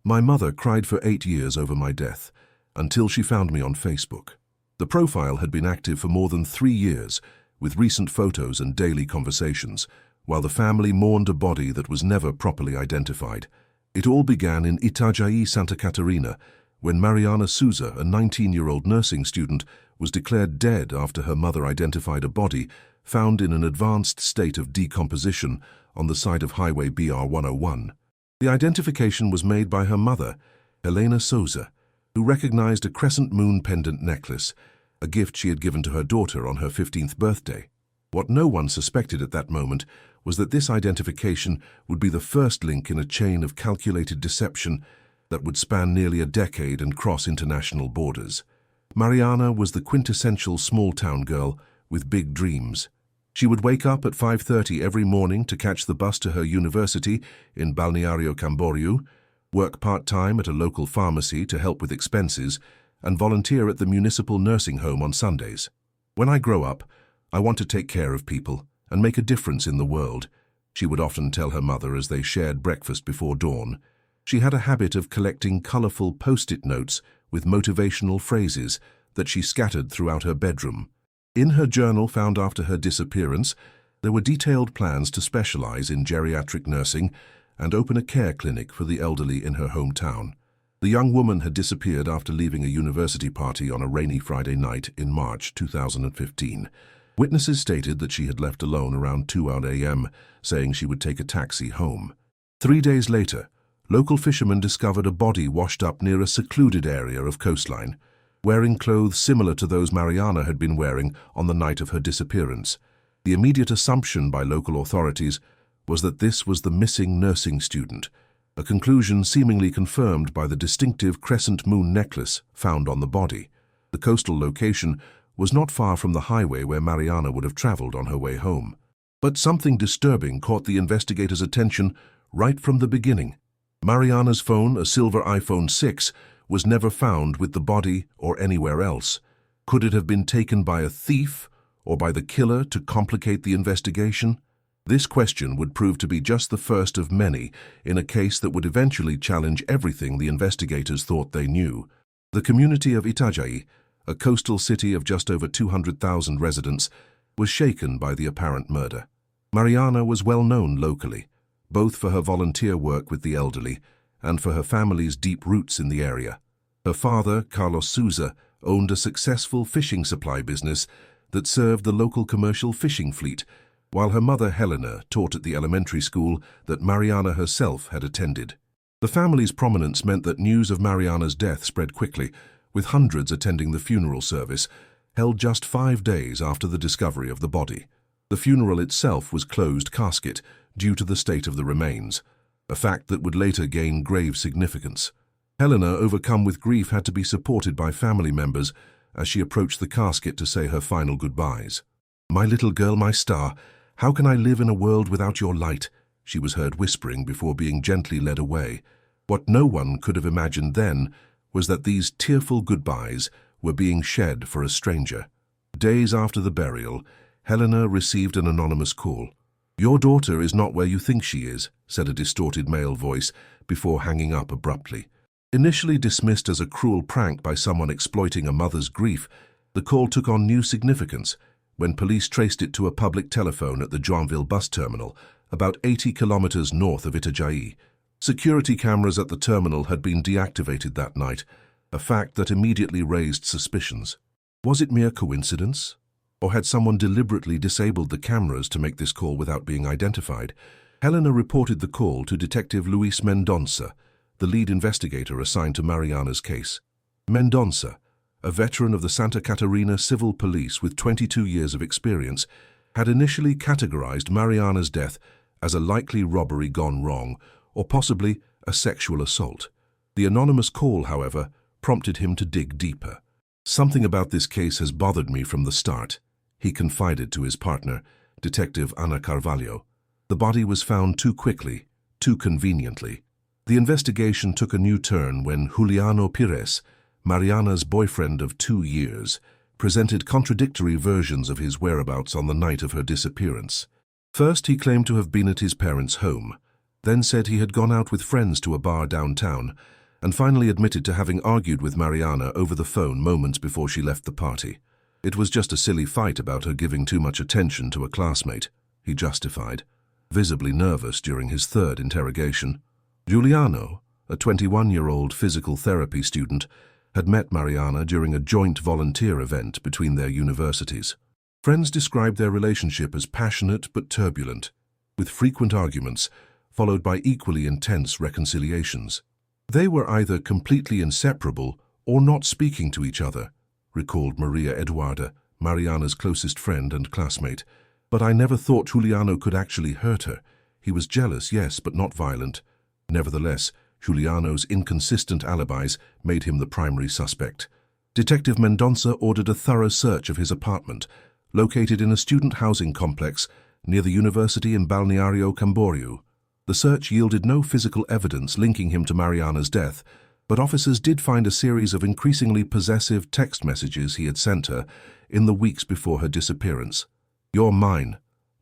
My mother cried for 8 years over my death, until she found me on Facebook. The profile had been active for more than 3 years, with recent photos and daily conversations, while the family mourned a body that was never properly identified. It all began in Itajaí, Santa Catarina, when Mariana Souza, a 19-year-old nursing student, was declared dead after her mother identified a body found in an advanced state of decomposition on the side of Highway BR 101. The identification was made by her mother, Helena Souza, who recognized a crescent moon pendant necklace, a gift she had given to her daughter on her 15th birthday. What no one suspected at that moment was that this identification would be the first link in a chain of calculated deception that would span nearly a decade and cross international borders. Mariana was the quintessential small-town girl with big dreams. She would wake up at 5:30 every morning to catch the bus to her university in Balneario Camboriú, work part-time at a local pharmacy to help with expenses, and volunteer at the municipal nursing home on Sundays. "When I grow up, I want to take care of people and make a difference in the world," she would often tell her mother as they shared breakfast before dawn. She had a habit of collecting colorful post-it notes with motivational phrases that she scattered throughout her bedroom. In her journal found after her disappearance, there were detailed plans to specialize in geriatric nursing and open a care clinic for the elderly in her hometown. The young woman had disappeared after leaving a university party on a rainy Friday night in March 2015. Witnesses stated that she had left alone around 2 a.m., saying she would take a taxi home. 3 days later, local fishermen discovered a body washed up near a secluded area of coastline, wearing clothes similar to those Mariana had been wearing on the night of her disappearance. The immediate assumption by local authorities was that this was the missing nursing student, a conclusion seemingly confirmed by the distinctive crescent moon necklace found on the body. The coastal location was not far from the highway where Mariana would have traveled on her way home. But something disturbing caught the investigators' attention right from the beginning. Mariana's phone, a silver iPhone 6, was never found with the body or anywhere else. Could it have been taken by a thief or by the killer to complicate the investigation? This question would prove to be just the first of many in a case that would eventually challenge everything the investigators thought they knew. The community of Itajaí, a coastal city of just over 200,000 residents, was shaken by the apparent murder. Mariana was well known locally, both for her volunteer work with the elderly and for her family's deep roots in the area. Her father, Carlos Souza, owned a successful fishing supply business that served the local commercial fishing fleet, while her mother, Helena, taught at the elementary school that Mariana herself had attended. The family's prominence meant that news of Mariana's death spread quickly, with hundreds attending the funeral service, held just 5 days after the discovery of the body. The funeral itself was closed casket due to the state of the remains, a fact that would later gain grave significance. Helena, overcome with grief, had to be supported by family members as she approached the casket to say her final goodbyes. "My little girl, my star, how can I live in a world without your light?" she was heard whispering before being gently led away. What no one could have imagined then was that these tearful goodbyes were being shed for a stranger. Days after the burial, Helena received an anonymous call. "Your daughter is not where you think she is," said a distorted male voice before hanging up abruptly. Initially dismissed as a cruel prank by someone exploiting a mother's grief, the call took on new significance when police traced it to a public telephone at the Joinville bus terminal, about 80 kilometers north of Itajaí. Security cameras at the terminal had been deactivated that night, a fact that immediately raised suspicions. Was it mere coincidence? Or had someone deliberately disabled the cameras to make this call without being identified? Helena reported the call to Detective Luis Mendonça, the lead investigator assigned to Mariana's case. Mendonça, a veteran of the Santa Catarina Civil Police with 22 years of experience, had initially categorized Mariana's death as a likely robbery gone wrong, or possibly a sexual assault. The anonymous call, however, prompted him to dig deeper. "Something about this case has bothered me from the start," he confided to his partner, Detective Ana Carvalho. "The body was found too quickly, too conveniently." The investigation took a new turn when Juliano Pires, Mariana's boyfriend of 2 years, presented contradictory versions of his whereabouts on the night of her disappearance. First, he claimed to have been at his parents' home. then said he had gone out with friends to a bar downtown, and finally admitted to having argued with Mariana over the phone moments before she left the party. It was just a silly fight about her giving too much attention to a classmate, he justified, visibly nervous during his third interrogation. Giuliano, a 21-year-old physical therapy student, had met Mariana during a joint volunteer event between their universities. Friends described their relationship as passionate but turbulent, with frequent arguments, followed by equally intense reconciliations. They were either completely inseparable or not speaking to each other, recalled Maria Eduarda, Mariana's closest friend and classmate. But I never thought Giuliano could actually hurt her. He was jealous, yes, but not violent. Nevertheless, Giuliano's inconsistent alibis made him the primary suspect. Detective Mendonça ordered a thorough search of his apartment, located in a student housing complex near the university in Balneario Camboriú. The search yielded no physical evidence linking him to Mariana's death, but officers did find a series of increasingly possessive text messages he had sent her in the weeks before her disappearance. "You're mine.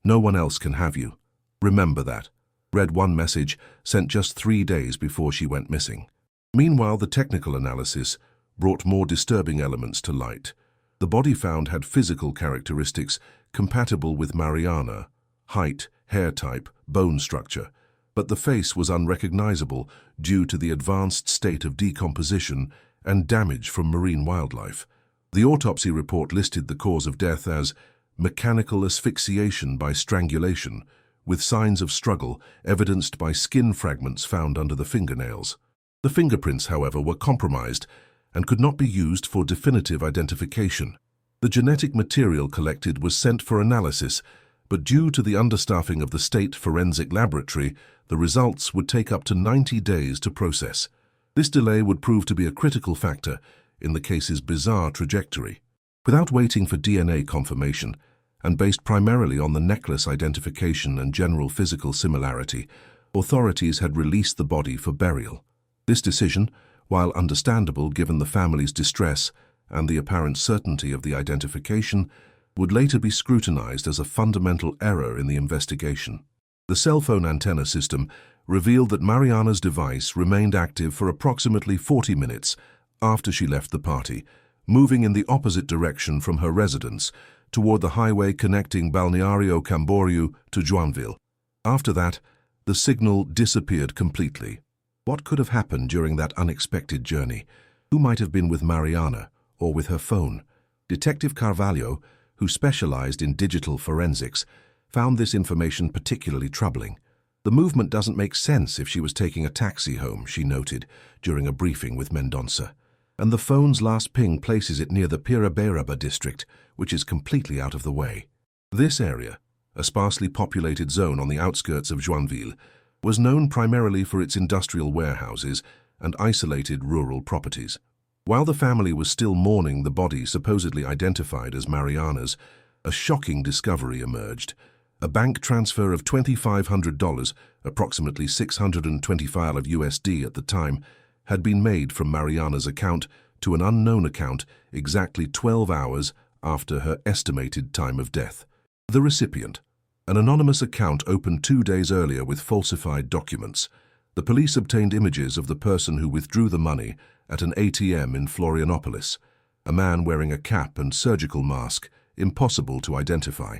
No one else can have you. Remember that," read one message sent just 3 days before she went missing. Meanwhile, the technical analysis brought more disturbing elements to light. The body found had physical characteristics compatible with Mariana: height, hair type, bone structure, but the face was unrecognizable due to the advanced state of decomposition and damage from marine wildlife. The autopsy report listed the cause of death as mechanical asphyxiation by strangulation, with signs of struggle evidenced by skin fragments found under the fingernails. The fingerprints, however, were compromised and could not be used for definitive identification. The genetic material collected was sent for analysis, but due to the understaffing of the state forensic laboratory, the results would take up to 90 days to process. This delay would prove to be a critical factor in the case's bizarre trajectory. Without waiting for DNA confirmation, and based primarily on the necklace identification and general physical similarity, authorities had released the body for burial. This decision, while understandable given the family's distress and the apparent certainty of the identification, would later be scrutinized as a fundamental error in the investigation. The cell phone antenna system revealed that Mariana's device remained active for approximately 40 minutes after she left the party, moving in the opposite direction from her residence toward the highway connecting Balneario Camboriú to Joinville. After that, the signal disappeared completely. What could have happened during that unexpected journey? Who might have been with Mariana or with her phone? Detective Carvalho, who specialized in digital forensics, found this information particularly troubling. "The movement doesn't make sense if she was taking a taxi home," she noted during a briefing with Mendonça. "And the phone's last ping places it near the Piraberaba district, which is completely out of the way." This area, a sparsely populated zone on the outskirts of Joinville, was known primarily for its industrial warehouses and isolated rural properties. While the family was still mourning the body supposedly identified as Mariana's, a shocking discovery emerged. A bank transfer of $2,500, approximately $625 USD at the time, had been made from Mariana's account to an unknown account exactly 12 hours after her estimated time of death. The recipient, an anonymous account opened 2 days earlier with falsified documents. The police obtained images of the person who withdrew the money at an ATM in Florianopolis, a man wearing a cap and surgical mask, impossible to identify.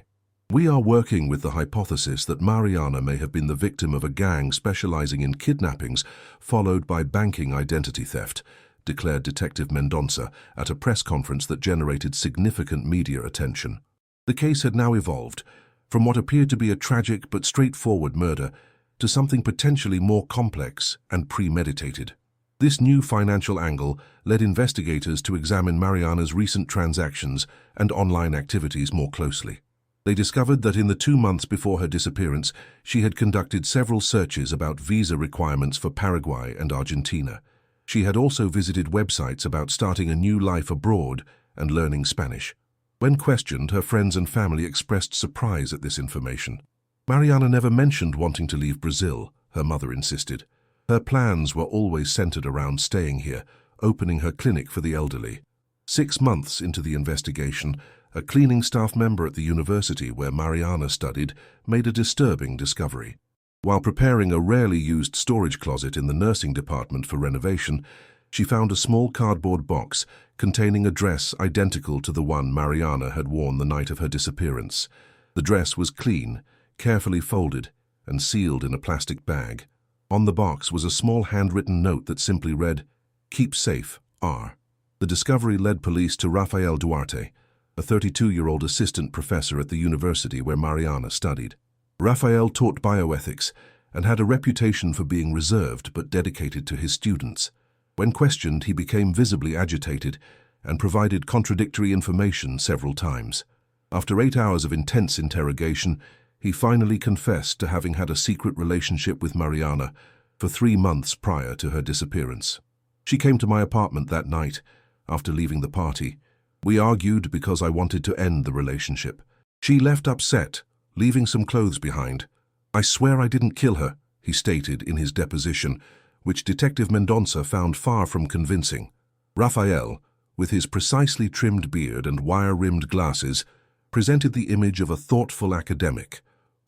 "We are working with the hypothesis that Mariana may have been the victim of a gang specializing in kidnappings followed by banking identity theft," declared Detective Mendonça at a press conference that generated significant media attention. The case had now evolved from what appeared to be a tragic but straightforward murder to something potentially more complex and premeditated. This new financial angle led investigators to examine Mariana's recent transactions and online activities more closely. They discovered that in the 2 months before her disappearance, she had conducted several searches about visa requirements for Paraguay and Argentina. She had also visited websites about starting a new life abroad and learning Spanish. When questioned, her friends and family expressed surprise at this information. Mariana never mentioned wanting to leave Brazil, her mother insisted. Her plans were always centered around staying here, opening her clinic for the elderly. 6 months into the investigation, a cleaning staff member at the university where Mariana studied made a disturbing discovery. While preparing a rarely used storage closet in the nursing department for renovation, she found a small cardboard box containing a dress identical to the one Mariana had worn the night of her disappearance. The dress was clean, carefully folded, and sealed in a plastic bag. On the box was a small handwritten note that simply read, "Keep safe, R." The discovery led police to Rafael Duarte, a 32-year-old assistant professor at the university where Mariana studied. Rafael taught bioethics and had a reputation for being reserved but dedicated to his students. When questioned, he became visibly agitated and provided contradictory information several times. After 8 hours of intense interrogation, he finally confessed to having had a secret relationship with Mariana for 3 months prior to her disappearance. She came to my apartment that night after leaving the party. We argued because I wanted to end the relationship. She left upset, leaving some clothes behind. "I swear I didn't kill her," he stated in his deposition, which Detective Mendonça found far from convincing. Rafael, with his precisely trimmed beard and wire-rimmed glasses, presented the image of a thoughtful academic.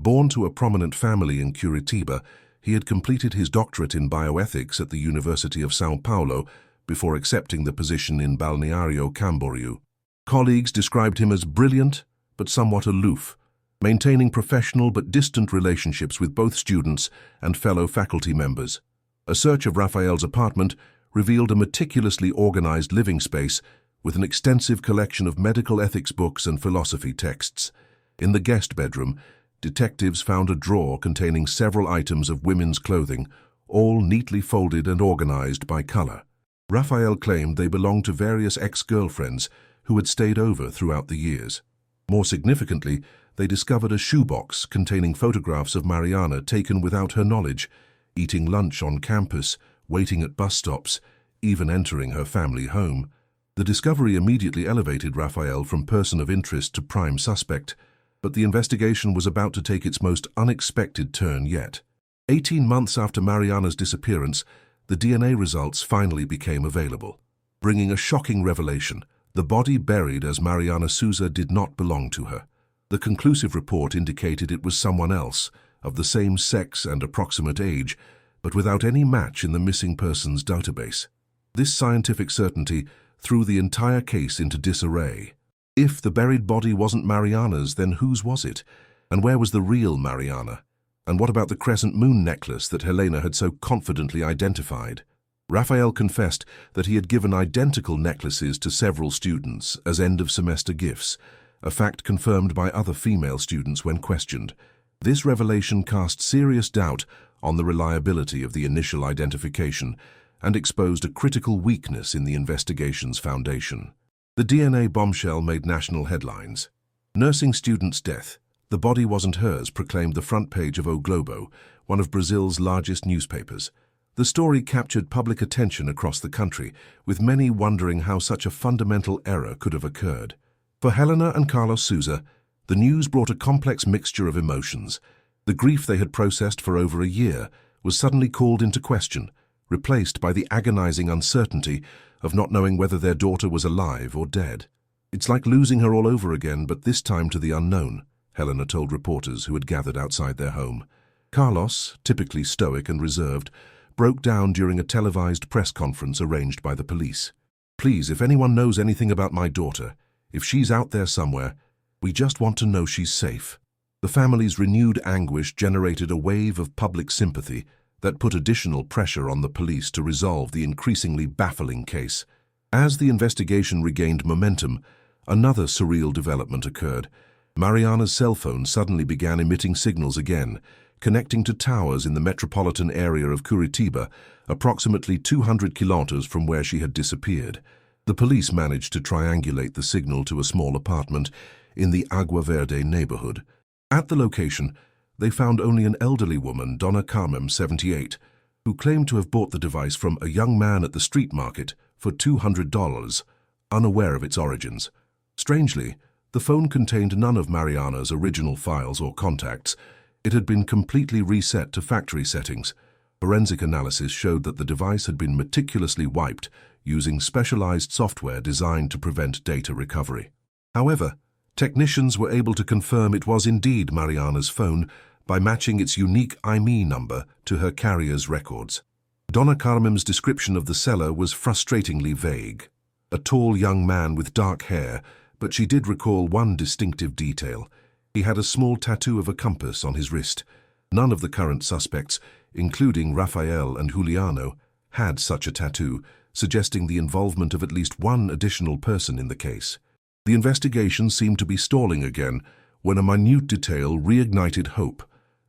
Born to a prominent family in Curitiba, he had completed his doctorate in bioethics at the University of São Paulo before accepting the position in Balneário Camboriú. Colleagues described him as brilliant but somewhat aloof, maintaining professional but distant relationships with both students and fellow faculty members. A search of Rafael's apartment revealed a meticulously organized living space with an extensive collection of medical ethics books and philosophy texts. In the guest bedroom, detectives found a drawer containing several items of women's clothing, all neatly folded and organized by color. Rafael claimed they belonged to various ex-girlfriends who had stayed over throughout the years. More significantly, they discovered a shoebox containing photographs of Mariana taken without her knowledge, eating lunch on campus, waiting at bus stops, even entering her family home. The discovery immediately elevated Rafael from person of interest to prime suspect, but the investigation was about to take its most unexpected turn yet. 18 months after Mariana's disappearance, the DNA results finally became available, bringing a shocking revelation. The body buried as Mariana Souza did not belong to her. The conclusive report indicated it was someone else, of the same sex and approximate age, but without any match in the missing persons database. This scientific certainty threw the entire case into disarray. If the buried body wasn't Mariana's, then whose was it? And where was the real Mariana? And what about the crescent moon necklace that Helena had so confidently identified? Rafael confessed that he had given identical necklaces to several students as end-of-semester gifts, a fact confirmed by other female students when questioned. This revelation cast serious doubt on the reliability of the initial identification and exposed a critical weakness in the investigation's foundation. The DNA bombshell made national headlines. Nursing student's death. The body wasn't hers, proclaimed the front page of O Globo, one of Brazil's largest newspapers. The story captured public attention across the country, with many wondering how such a fundamental error could have occurred. For Helena and Carlos Souza, the news brought a complex mixture of emotions. The grief they had processed for over a year was suddenly called into question, replaced by the agonizing uncertainty of not knowing whether their daughter was alive or dead. "It's like losing her all over again, but this time to the unknown," Helena told reporters who had gathered outside their home. Carlos, typically stoic and reserved, broke down during a televised press conference arranged by the police. "Please, if anyone knows anything about my daughter, if she's out there somewhere, we just want to know she's safe." The family's renewed anguish generated a wave of public sympathy that put additional pressure on the police to resolve the increasingly baffling case. As the investigation regained momentum, another surreal development occurred. Mariana's cell phone suddenly began emitting signals again, connecting to towers in the metropolitan area of Curitiba, approximately 200 kilometers from where she had disappeared. The police managed to triangulate the signal to a small apartment in the Agua Verde neighborhood. At the location, they found only an elderly woman, Donna Carmen, 78, who claimed to have bought the device from a young man at the street market for $200, unaware of its origins. Strangely, the phone contained none of Mariana's original files or contacts. It had been completely reset to factory settings. Forensic analysis showed that the device had been meticulously wiped using specialized software designed to prevent data recovery. However, technicians were able to confirm it was indeed Mariana's phone by matching its unique IMEI number to her carrier's records. Donna Carmen's description of the seller was frustratingly vague. A tall young man with dark hair, but she did recall one distinctive detail. He had a small tattoo of a compass on his wrist. None of the current suspects, including Rafael and Juliano, had such a tattoo, suggesting the involvement of at least one additional person in the case. The investigation seemed to be stalling again when a minute detail reignited hope.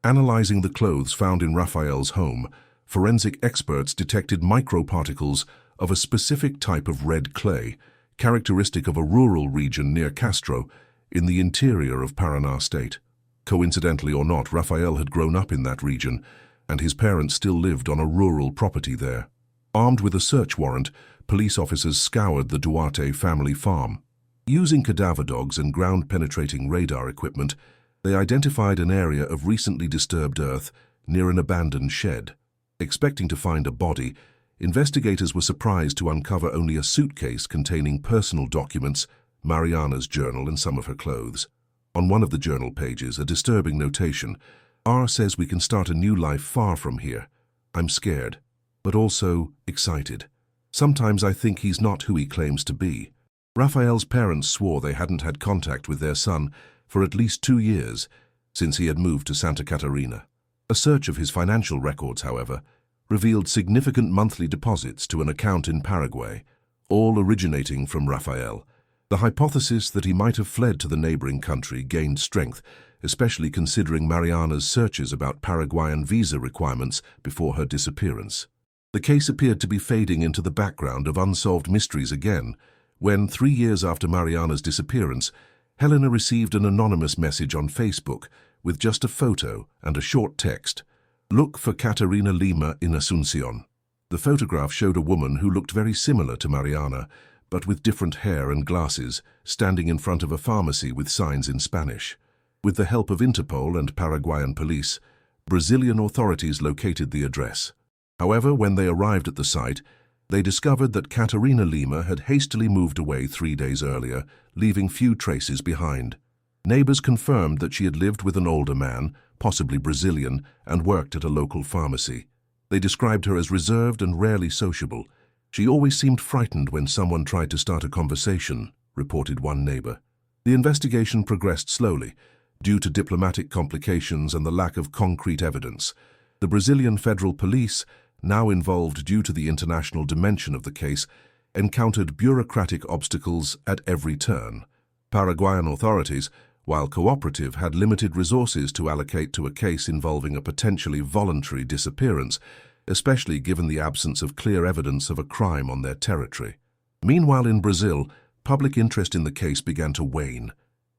Analyzing the clothes found in Rafael's home, forensic experts detected microparticles of a specific type of red clay, characteristic of a rural region near Castro, in the interior of Paraná state. Coincidentally or not, Rafael had grown up in that region, and his parents still lived on a rural property there. Armed with a search warrant, police officers scoured the Duarte family farm. Using cadaver dogs and ground-penetrating radar equipment, they identified an area of recently disturbed earth near an abandoned shed. Expecting to find a body, investigators were surprised to uncover only a suitcase containing personal documents, Mariana's journal, and some of her clothes. On one of the journal pages, a disturbing notation: R says we can start a new life far from here. I'm scared, but also excited. Sometimes I think he's not who he claims to be. Rafael's parents swore they hadn't had contact with their son for at least 2 years since he had moved to Santa Catarina. A search of his financial records, however, revealed significant monthly deposits to an account in Paraguay, all originating from Rafael. The hypothesis that he might have fled to the neighboring country gained strength, especially considering Mariana's searches about Paraguayan visa requirements before her disappearance. The case appeared to be fading into the background of unsolved mysteries again, when, 3 years after Mariana's disappearance, Helena received an anonymous message on Facebook with just a photo and a short text: "Look for Catarina Lima in Asunción." The photograph showed a woman who looked very similar to Mariana, but with different hair and glasses, standing in front of a pharmacy with signs in Spanish. With the help of Interpol and Paraguayan police, Brazilian authorities located the address. However, when they arrived at the site, they discovered that Catarina Lima had hastily moved away 3 days earlier, leaving few traces behind. Neighbors confirmed that she had lived with an older man, possibly Brazilian, and worked at a local pharmacy. They described her as reserved and rarely sociable. "She always seemed frightened when someone tried to start a conversation," reported one neighbor. The investigation progressed slowly, due to diplomatic complications and the lack of concrete evidence. The Brazilian Federal Police, now involved due to the international dimension of the case, encountered bureaucratic obstacles at every turn. Paraguayan authorities, while cooperative, had limited resources to allocate to a case involving a potentially voluntary disappearance, especially given the absence of clear evidence of a crime on their territory. Meanwhile, in Brazil, public interest in the case began to wane.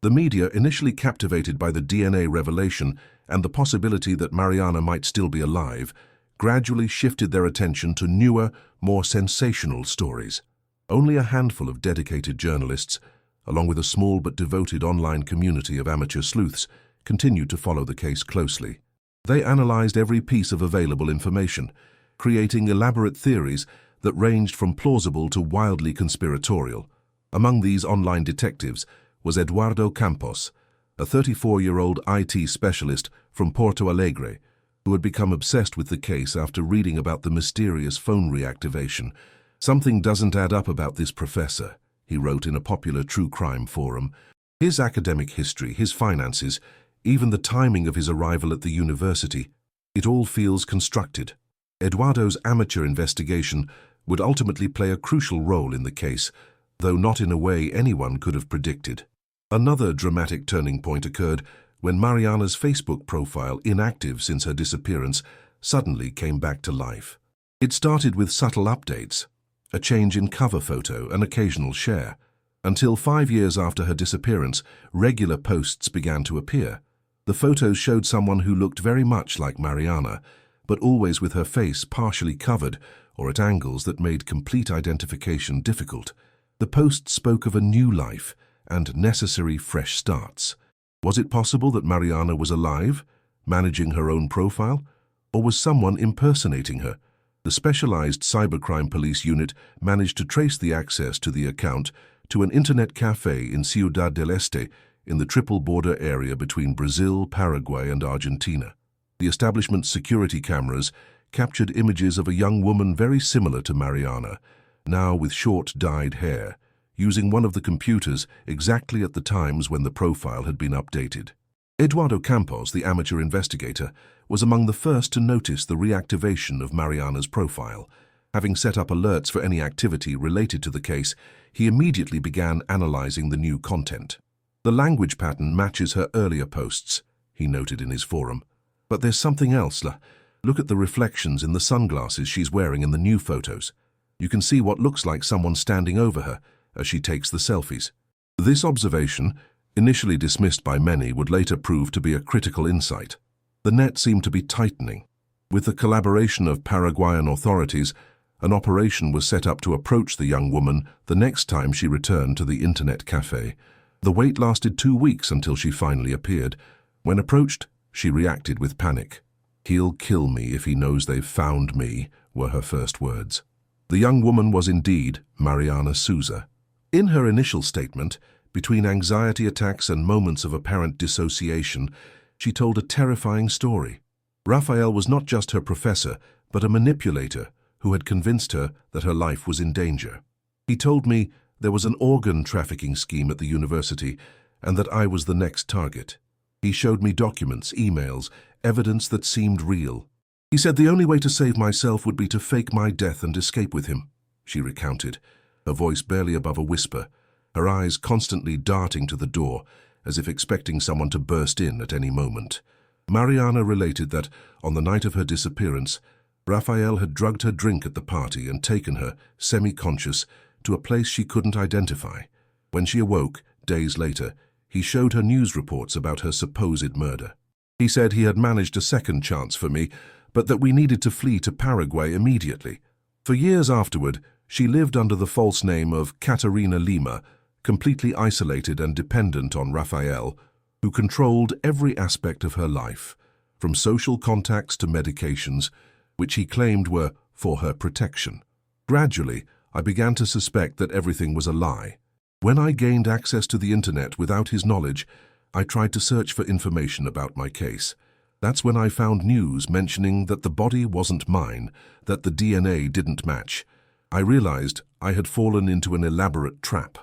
The media, initially captivated by the DNA revelation and the possibility that Mariana might still be alive, gradually shifted their attention to newer, more sensational stories. Only a handful of dedicated journalists, along with a small but devoted online community of amateur sleuths, continued to follow the case closely. They analyzed every piece of available information, creating elaborate theories that ranged from plausible to wildly conspiratorial. Among these online detectives was Eduardo Campos, a 34-year-old IT specialist from Porto Alegre, who had become obsessed with the case after reading about the mysterious phone reactivation. "Something doesn't add up about this professor," he wrote in a popular true crime forum. "His academic history, his finances, even the timing of his arrival at the university, it all feels constructed." Eduardo's amateur investigation would ultimately play a crucial role in the case, though not in a way anyone could have predicted. Another dramatic turning point occurred when Mariana's Facebook profile, inactive since her disappearance, suddenly came back to life. It started with subtle updates, a change in cover photo, an occasional share. Until 5 years after her disappearance, regular posts began to appear. The photos showed someone who looked very much like Mariana, but always with her face partially covered or at angles that made complete identification difficult. The post spoke of a new life and necessary fresh starts. Was it possible that Mariana was alive, managing her own profile, or was someone impersonating her? The specialized cybercrime police unit managed to trace the access to the account to an internet cafe in Ciudad del Este in the triple border area between Brazil, Paraguay, and Argentina. The establishment's security cameras captured images of a young woman very similar to Mariana, now with short dyed hair, using one of the computers exactly at the times when the profile had been updated. Eduardo Campos, the amateur investigator, was among the first to notice the reactivation of Mariana's profile. Having set up alerts for any activity related to the case, he immediately began analyzing the new content. The language pattern matches her earlier posts, he noted in his forum. But there's something else. Look at the reflections in the sunglasses she's wearing in the new photos. You can see what looks like someone standing over her as she takes the selfies. This observation, initially dismissed by many, would later prove to be a critical insight. The net seemed to be tightening. With the collaboration of Paraguayan authorities, an operation was set up to approach the young woman the next time she returned to the internet cafe. The wait lasted 2 weeks until she finally appeared. When approached, she reacted with panic. "He'll kill me if he knows they've found me," were her first words. The young woman was indeed Mariana Souza. In her initial statement, between anxiety attacks and moments of apparent dissociation, she told a terrifying story. Rafael was not just her professor, but a manipulator who had convinced her that her life was in danger. He told me there was an organ trafficking scheme at the university and that I was the next target. He showed me documents, emails, evidence that seemed real. He said the only way to save myself would be to fake my death and escape with him, she recounted, her voice barely above a whisper, her eyes constantly darting to the door, as if expecting someone to burst in at any moment. Mariana related that, on the night of her disappearance, Rafael had drugged her drink at the party and taken her, semi-conscious, to a place she couldn't identify. When she awoke, days later, he showed her news reports about her supposed murder. He said he had managed a second chance for me, but that we needed to flee to Paraguay immediately. For years afterward, she lived under the false name of Catarina Lima, completely isolated and dependent on Rafael, who controlled every aspect of her life, from social contacts to medications, which he claimed were for her protection. Gradually, I began to suspect that everything was a lie. When I gained access to the internet without his knowledge, I tried to search for information about my case. That's when I found news mentioning that the body wasn't mine, that the DNA didn't match. I realized I had fallen into an elaborate trap.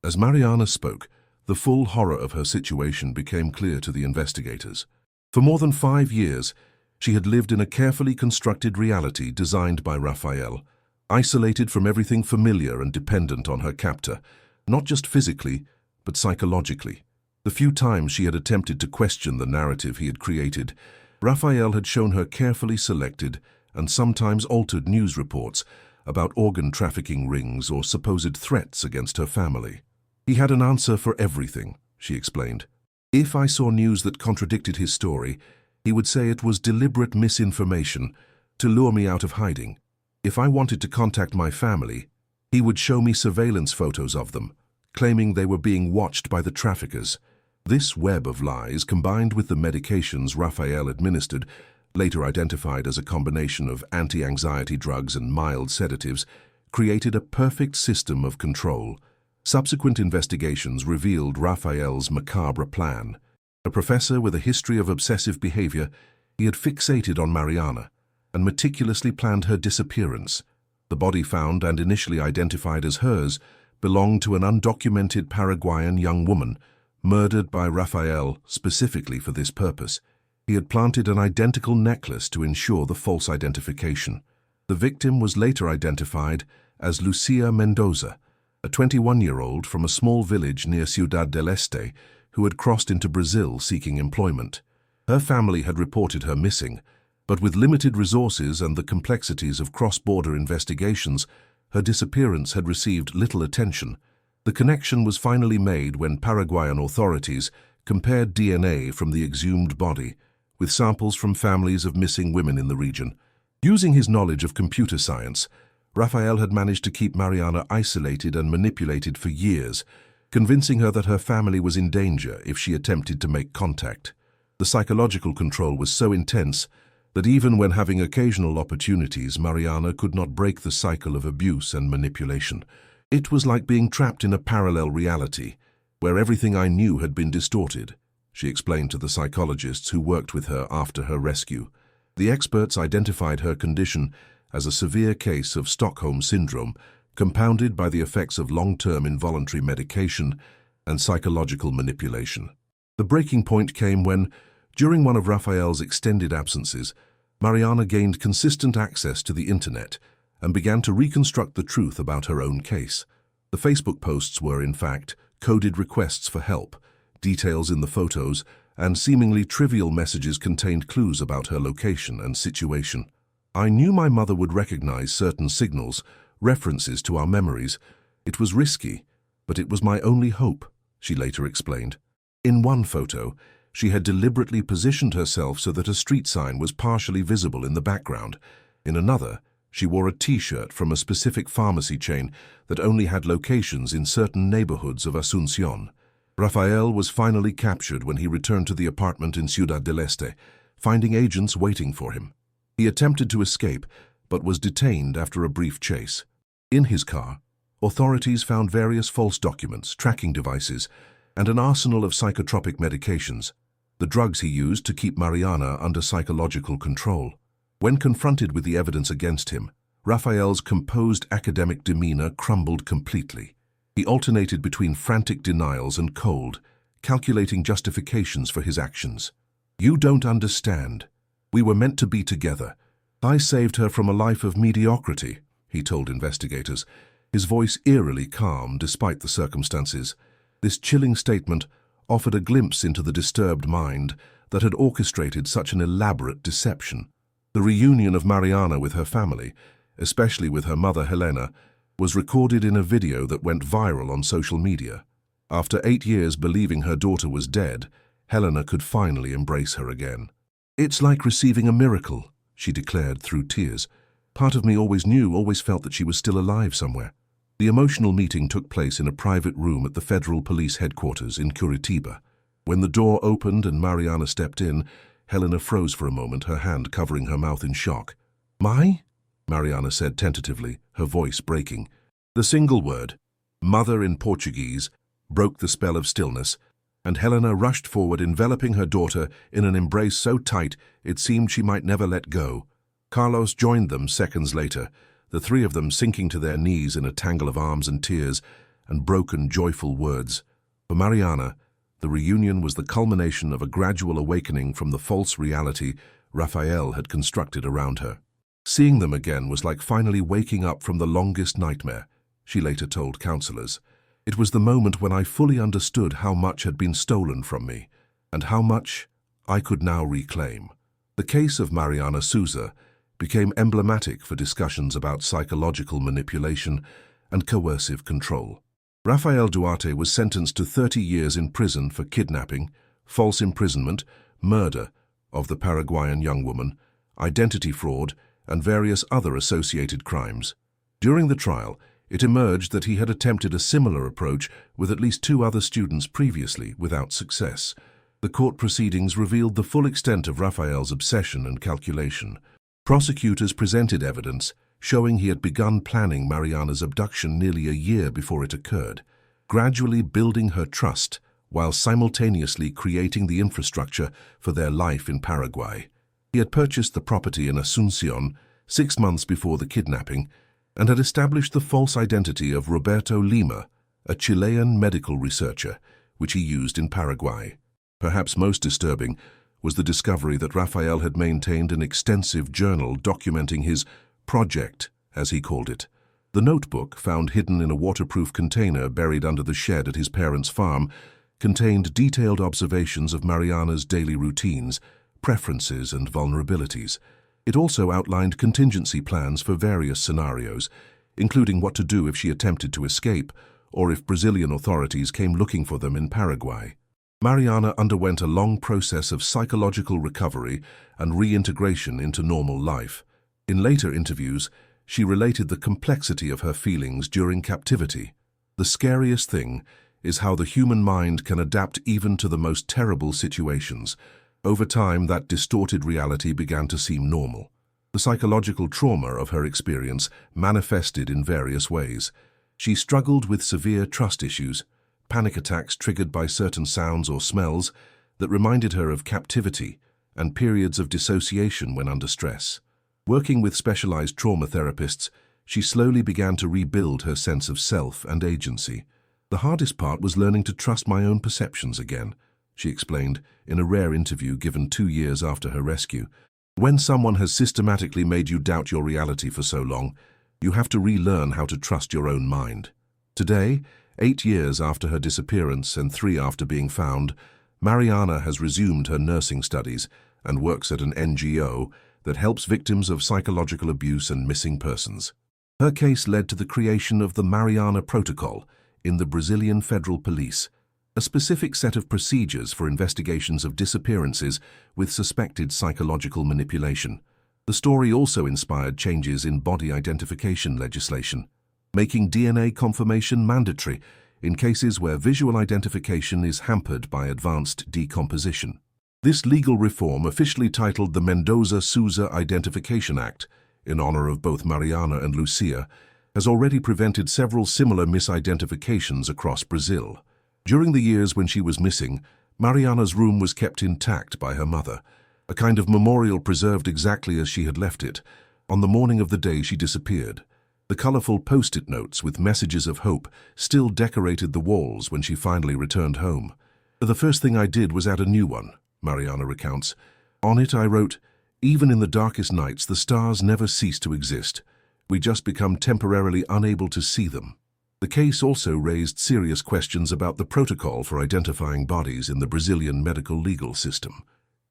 As Mariana spoke, the full horror of her situation became clear to the investigators. For more than 5 years, she had lived in a carefully constructed reality designed by Rafael, isolated from everything familiar and dependent on her captor, not just physically, but psychologically. The few times she had attempted to question the narrative he had created, Rafael had shown her carefully selected and sometimes altered news reports about organ trafficking rings or supposed threats against her family. He had an answer for everything, she explained. If I saw news that contradicted his story, he would say it was deliberate misinformation to lure me out of hiding. If I wanted to contact my family, he would show me surveillance photos of them, claiming they were being watched by the traffickers. This web of lies, combined with the medications Rafael administered, later identified as a combination of anti-anxiety drugs and mild sedatives, created a perfect system of control. Subsequent investigations revealed Rafael's macabre plan. A professor with a history of obsessive behavior, he had fixated on Mariana and meticulously planned her disappearance. The body found and initially identified as hers belonged to an undocumented Paraguayan young woman, murdered by Rafael specifically for this purpose. He had planted an identical necklace to ensure the false identification. The victim was later identified as Lucia Mendoza, a 21-year-old from a small village near Ciudad del Este who had crossed into Brazil seeking employment. Her family had reported her missing, but with limited resources and the complexities of cross-border investigations, her disappearance had received little attention. The connection was finally made when Paraguayan authorities compared DNA from the exhumed body with samples from families of missing women in the region. Using his knowledge of computer science, Rafael had managed to keep Mariana isolated and manipulated for years, convincing her that her family was in danger if she attempted to make contact. The psychological control was so intense that even when having occasional opportunities, Mariana could not break the cycle of abuse and manipulation. It was like being trapped in a parallel reality, where everything I knew had been distorted, she explained to the psychologists who worked with her after her rescue. The experts identified her condition as a severe case of Stockholm Syndrome, compounded by the effects of long-term involuntary medication and psychological manipulation. The breaking point came when, during one of Raphael's extended absences, Mariana gained consistent access to the internet and began to reconstruct the truth about her own case. The Facebook posts were, in fact, coded requests for help. Details in the photos and seemingly trivial messages contained clues about her location and situation. I knew my mother would recognize certain signals, references to our memories. It was risky, but it was my only hope, she later explained. In one photo, she had deliberately positioned herself so that a street sign was partially visible in the background. In another, she wore a T-shirt from a specific pharmacy chain that only had locations in certain neighborhoods of Asunción. Rafael was finally captured when he returned to the apartment in Ciudad del Este, finding agents waiting for him. He attempted to escape, but was detained after a brief chase. In his car, authorities found various false documents, tracking devices, and an arsenal of psychotropic medications, the drugs he used to keep Mariana under psychological control. When confronted with the evidence against him, Rafael's composed academic demeanor crumbled completely. He alternated between frantic denials and cold, calculating justifications for his actions. "You don't understand. We were meant to be together. I saved her from a life of mediocrity," he told investigators, his voice eerily calm despite the circumstances. This chilling statement offered a glimpse into the disturbed mind that had orchestrated such an elaborate deception. The reunion of Mariana with her family, especially with her mother Helena, was recorded in a video that went viral on social media. After 8 years believing her daughter was dead, Helena could finally embrace her again. "It's like receiving a miracle," she declared through tears. "Part of me always felt that she was still alive somewhere." The emotional meeting took place in a private room at the Federal Police Headquarters in Curitiba. When the door opened and Mariana stepped in, Helena froze for a moment, her hand covering her mouth in shock. "My?" Mariana said tentatively, her voice breaking. The single word, "mother" in Portuguese, broke the spell of stillness, and Helena rushed forward, enveloping her daughter in an embrace so tight it seemed she might never let go. Carlos joined them seconds later, the three of them sinking to their knees in a tangle of arms and tears and broken, joyful words. For Mariana, the reunion was the culmination of a gradual awakening from the false reality Rafael had constructed around her. Seeing them again was like finally waking up from the longest nightmare, she later told counselors. It was the moment when I fully understood how much had been stolen from me, and how much I could now reclaim. The case of Mariana Souza became emblematic for discussions about psychological manipulation and coercive control. Rafael Duarte was sentenced to 30 years in prison for kidnapping, false imprisonment, murder of the Paraguayan young woman, identity fraud, and various other associated crimes. During the trial, it emerged that he had attempted a similar approach with at least 2 other students previously, without success. The court proceedings revealed the full extent of Rafael's obsession and calculation. Prosecutors presented evidence showing he had begun planning Mariana's abduction nearly a year before it occurred, gradually building her trust while simultaneously creating the infrastructure for their life in Paraguay. He had purchased the property in Asunción 6 months before the kidnapping and had established the false identity of Roberto Lima, a Chilean medical researcher, which he used in Paraguay. Perhaps most disturbing was the discovery that Rafael had maintained an extensive journal documenting his project, as he called it. The notebook, found hidden in a waterproof container buried under the shed at his parents' farm, contained detailed observations of Mariana's daily routines, preferences, and vulnerabilities. It also outlined contingency plans for various scenarios, including what to do if she attempted to escape or if Brazilian authorities came looking for them in Paraguay. Mariana underwent a long process of psychological recovery and reintegration into normal life. In later interviews, she related the complexity of her feelings during captivity. "The scariest thing is how the human mind can adapt even to the most terrible situations. Over time, that distorted reality began to seem normal." The psychological trauma of her experience manifested in various ways. She struggled with severe trust issues, panic attacks triggered by certain sounds or smells that reminded her of captivity, and periods of dissociation when under stress. Working with specialized trauma therapists, she slowly began to rebuild her sense of self and agency. "The hardest part was learning to trust my own perceptions again," she explained in a rare interview given 2 years after her rescue. "When someone has systematically made you doubt your reality for so long, you have to relearn how to trust your own mind." Today, 8 years after her disappearance and 3 after being found, Mariana has resumed her nursing studies and works at an NGO that helps victims of psychological abuse and missing persons. Her case led to the creation of the Mariana Protocol in the Brazilian Federal Police, a specific set of procedures for investigations of disappearances with suspected psychological manipulation. The story also inspired changes in body identification legislation, making DNA confirmation mandatory in cases where visual identification is hampered by advanced decomposition. This legal reform, officially titled the Mendoza-Souza Identification Act, in honor of both Mariana and Lucia, has already prevented several similar misidentifications across Brazil. During the years when she was missing, Mariana's room was kept intact by her mother, a kind of memorial preserved exactly as she had left it, on the morning of the day she disappeared. The colorful post-it notes with messages of hope still decorated the walls when she finally returned home. "The first thing I did was add a new one," Mariana recounts. "On it I wrote, 'Even in the darkest nights, the stars never cease to exist. We just become temporarily unable to see them.'" The case also raised serious questions about the protocol for identifying bodies in the Brazilian medical legal system.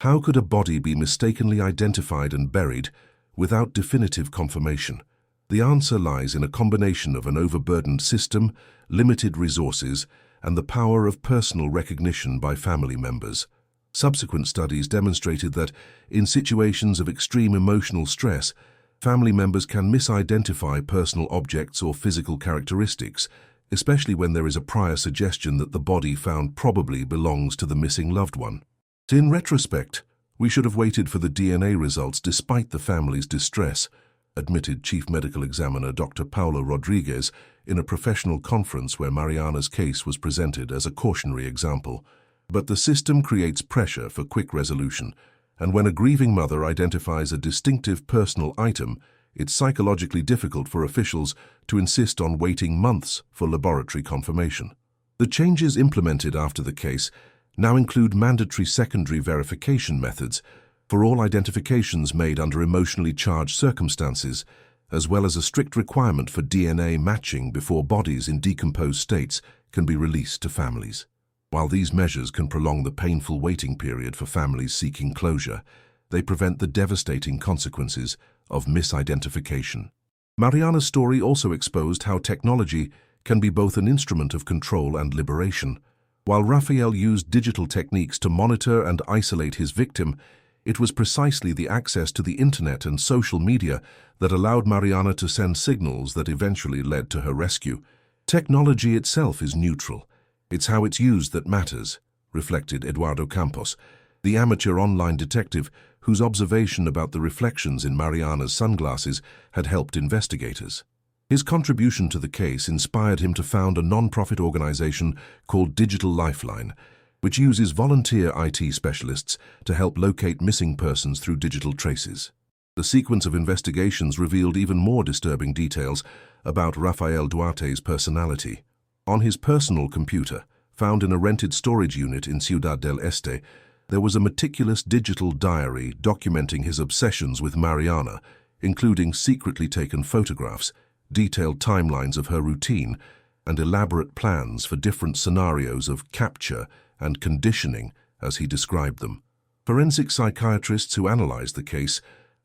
How could a body be mistakenly identified and buried without definitive confirmation? The answer lies in a combination of an overburdened system, limited resources, and the power of personal recognition by family members. Subsequent studies demonstrated that, in situations of extreme emotional stress, family members can misidentify personal objects or physical characteristics, especially when there is a prior suggestion that the body found probably belongs to the missing loved one. In retrospect, we should have waited for the DNA results despite the family's distress, admitted Chief Medical Examiner Dr. Paulo Rodrigues in a professional conference where Mariana's case was presented as a cautionary example. But the system creates pressure for quick resolution, and when a grieving mother identifies a distinctive personal item, it's psychologically difficult for officials to insist on waiting months for laboratory confirmation. The changes implemented after the case now include mandatory secondary verification methods for all identifications made under emotionally charged circumstances, as well as a strict requirement for DNA matching before bodies in decomposed states can be released to families. While these measures can prolong the painful waiting period for families seeking closure, they prevent the devastating consequences of misidentification. Mariana's story also exposed how technology can be both an instrument of control and liberation. While Rafael used digital techniques to monitor and isolate his victim, it was precisely the access to the internet and social media that allowed Mariana to send signals that eventually led to her rescue. Technology itself is neutral. It's how it's used that matters, reflected Eduardo Campos, the amateur online detective whose observation about the reflections in Mariana's sunglasses had helped investigators. His contribution to the case inspired him to found a non-profit organization called Digital Lifeline, which uses volunteer IT specialists to help locate missing persons through digital traces. The sequence of investigations revealed even more disturbing details about Rafael Duarte's personality. On his personal computer, found in a rented storage unit in Ciudad del Este, there was a meticulous digital diary documenting his obsessions with Mariana, including secretly taken photographs, detailed timelines of her routine, and elaborate plans for different scenarios of capture and conditioning, as he described them. Forensic psychiatrists who analyzed the case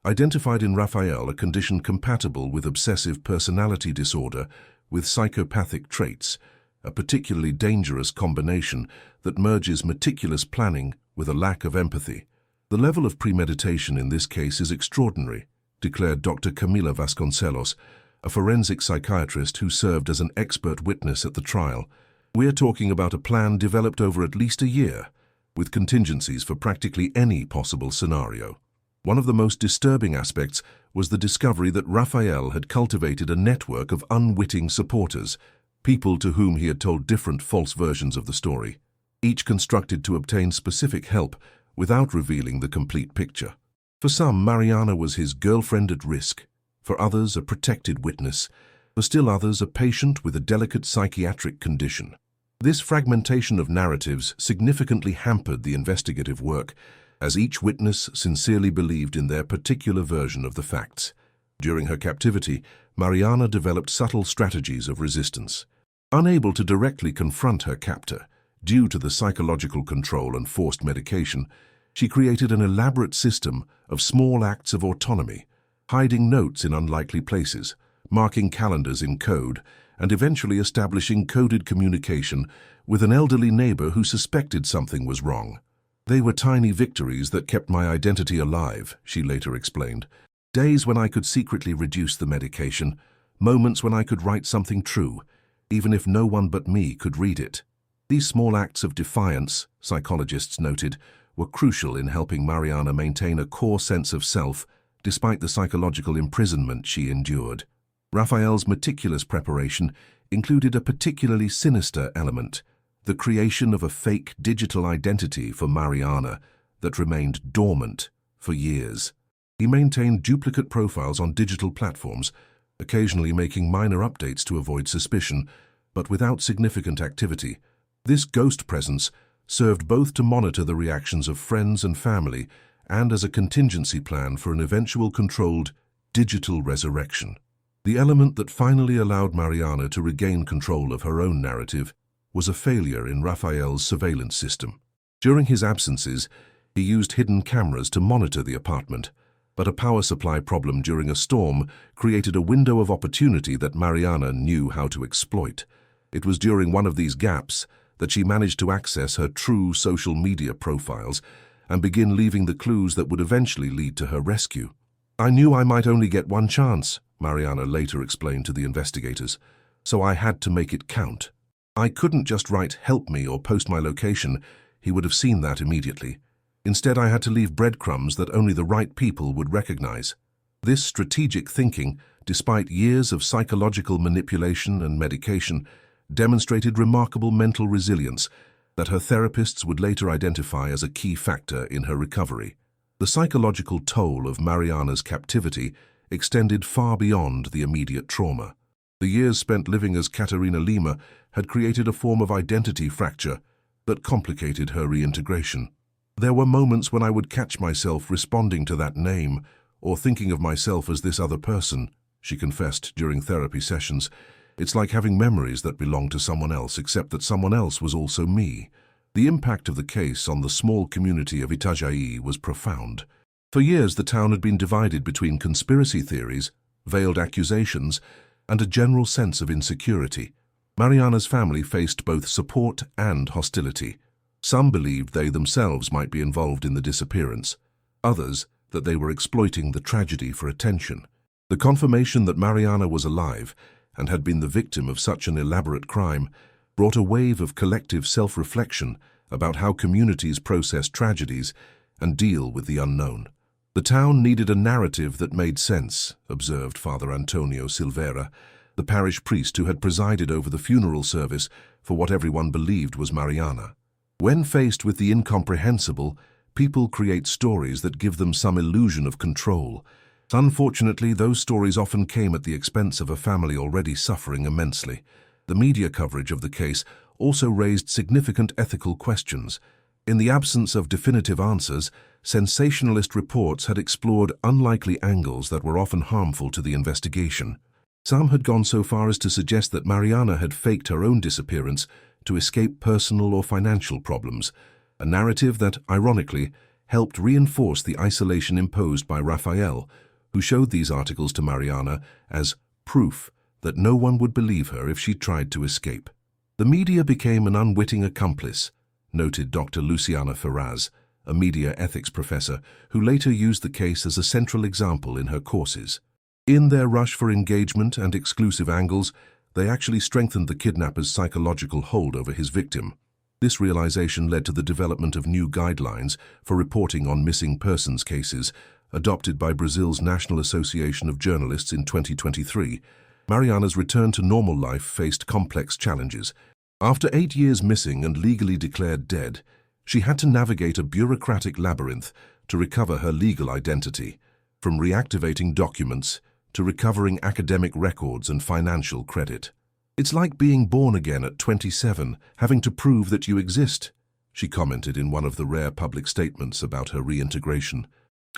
identified in Rafael a condition compatible with obsessive personality disorder with psychopathic traits, a particularly dangerous combination that merges meticulous planning with a lack of empathy. The level of premeditation in this case is extraordinary, declared Dr. Camila Vasconcelos, a forensic psychiatrist who served as an expert witness at the trial. "We're talking about a plan developed over at least a year, with contingencies for practically any possible scenario." One of the most disturbing aspects was the discovery that Rafael had cultivated a network of unwitting supporters, people to whom he had told different false versions of the story, each constructed to obtain specific help without revealing the complete picture. For some, Mariana was his girlfriend at risk. For others, a protected witness. For still others, a patient with a delicate psychiatric condition. This fragmentation of narratives significantly hampered the investigative work, as each witness sincerely believed in their particular version of the facts. During her captivity, Mariana developed subtle strategies of resistance. Unable to directly confront her captor, due to the psychological control and forced medication, she created an elaborate system of small acts of autonomy, hiding notes in unlikely places, marking calendars in code, and eventually establishing coded communication with an elderly neighbor who suspected something was wrong. They were tiny victories that kept my identity alive, she later explained. Days when I could secretly reduce the medication, moments when I could write something true, even if no one but me could read it. These small acts of defiance, psychologists noted, were crucial in helping Mariana maintain a core sense of self despite the psychological imprisonment she endured. Raphael's meticulous preparation included a particularly sinister element, the creation of a fake digital identity for Mariana that remained dormant for years. He maintained duplicate profiles on digital platforms, occasionally making minor updates to avoid suspicion, but without significant activity. This ghost presence served both to monitor the reactions of friends and family and as a contingency plan for an eventual controlled digital resurrection. The element that finally allowed Mariana to regain control of her own narrative was a failure in Raphael's surveillance system. During his absences, he used hidden cameras to monitor the apartment, but a power supply problem during a storm created a window of opportunity that Mariana knew how to exploit. It was during one of these gaps that she managed to access her true social media profiles and begin leaving the clues that would eventually lead to her rescue. "I knew I might only get one chance," Mariana later explained to the investigators, "so I had to make it count. I couldn't just write 'help me' or post my location. He would have seen that immediately. Instead, I had to leave breadcrumbs that only the right people would recognize." This strategic thinking, despite years of psychological manipulation and medication, demonstrated remarkable mental resilience that her therapists would later identify as a key factor in her recovery. The psychological toll of Mariana's captivity extended far beyond the immediate trauma. The years spent living as Caterina Lima had created a form of identity fracture that complicated her reintegration. "There were moments when I would catch myself responding to that name or thinking of myself as this other person," she confessed during therapy sessions. "It's like having memories that belong to someone else, except that someone else was also me." The impact of the case on the small community of Itajaí was profound. For years, the town had been divided between conspiracy theories, veiled accusations, and a general sense of insecurity. Mariana's family faced both support and hostility. Some believed they themselves might be involved in the disappearance, others that they were exploiting the tragedy for attention. The confirmation that Mariana was alive and had been the victim of such an elaborate crime brought a wave of collective self-reflection about how communities process tragedies and deal with the unknown. "The town needed a narrative that made sense," observed Father Antonio Silveira, the parish priest who had presided over the funeral service for what everyone believed was Mariana. "When faced with the incomprehensible, people create stories that give them some illusion of control. Unfortunately, those stories often came at the expense of a family already suffering immensely." The media coverage of the case also raised significant ethical questions. In the absence of definitive answers, sensationalist reports had explored unlikely angles that were often harmful to the investigation. Some had gone so far as to suggest that Mariana had faked her own disappearance to escape personal or financial problems, a narrative that, ironically, helped reinforce the isolation imposed by Raphael, who showed these articles to Mariana as proof that no one would believe her if she tried to escape. "The media became an unwitting accomplice," noted Dr. Luciana Ferraz, a media ethics professor, who later used the case as a central example in her courses. In their rush for engagement and exclusive angles, they actually strengthened the kidnapper's psychological hold over his victim. This realization led to the development of new guidelines for reporting on missing persons cases, adopted by Brazil's National Association of Journalists in 2023. Mariana's return to normal life faced complex challenges. After 8 years missing and legally declared dead, she had to navigate a bureaucratic labyrinth to recover her legal identity, from reactivating documents to recovering academic records and financial credit. "It's like being born again at 27, having to prove that you exist," she commented in one of the rare public statements about her reintegration.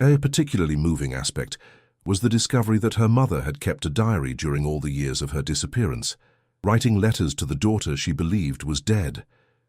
A particularly moving aspect was the discovery that her mother had kept a diary during all the years of her disappearance, writing letters to the daughter she believed was dead.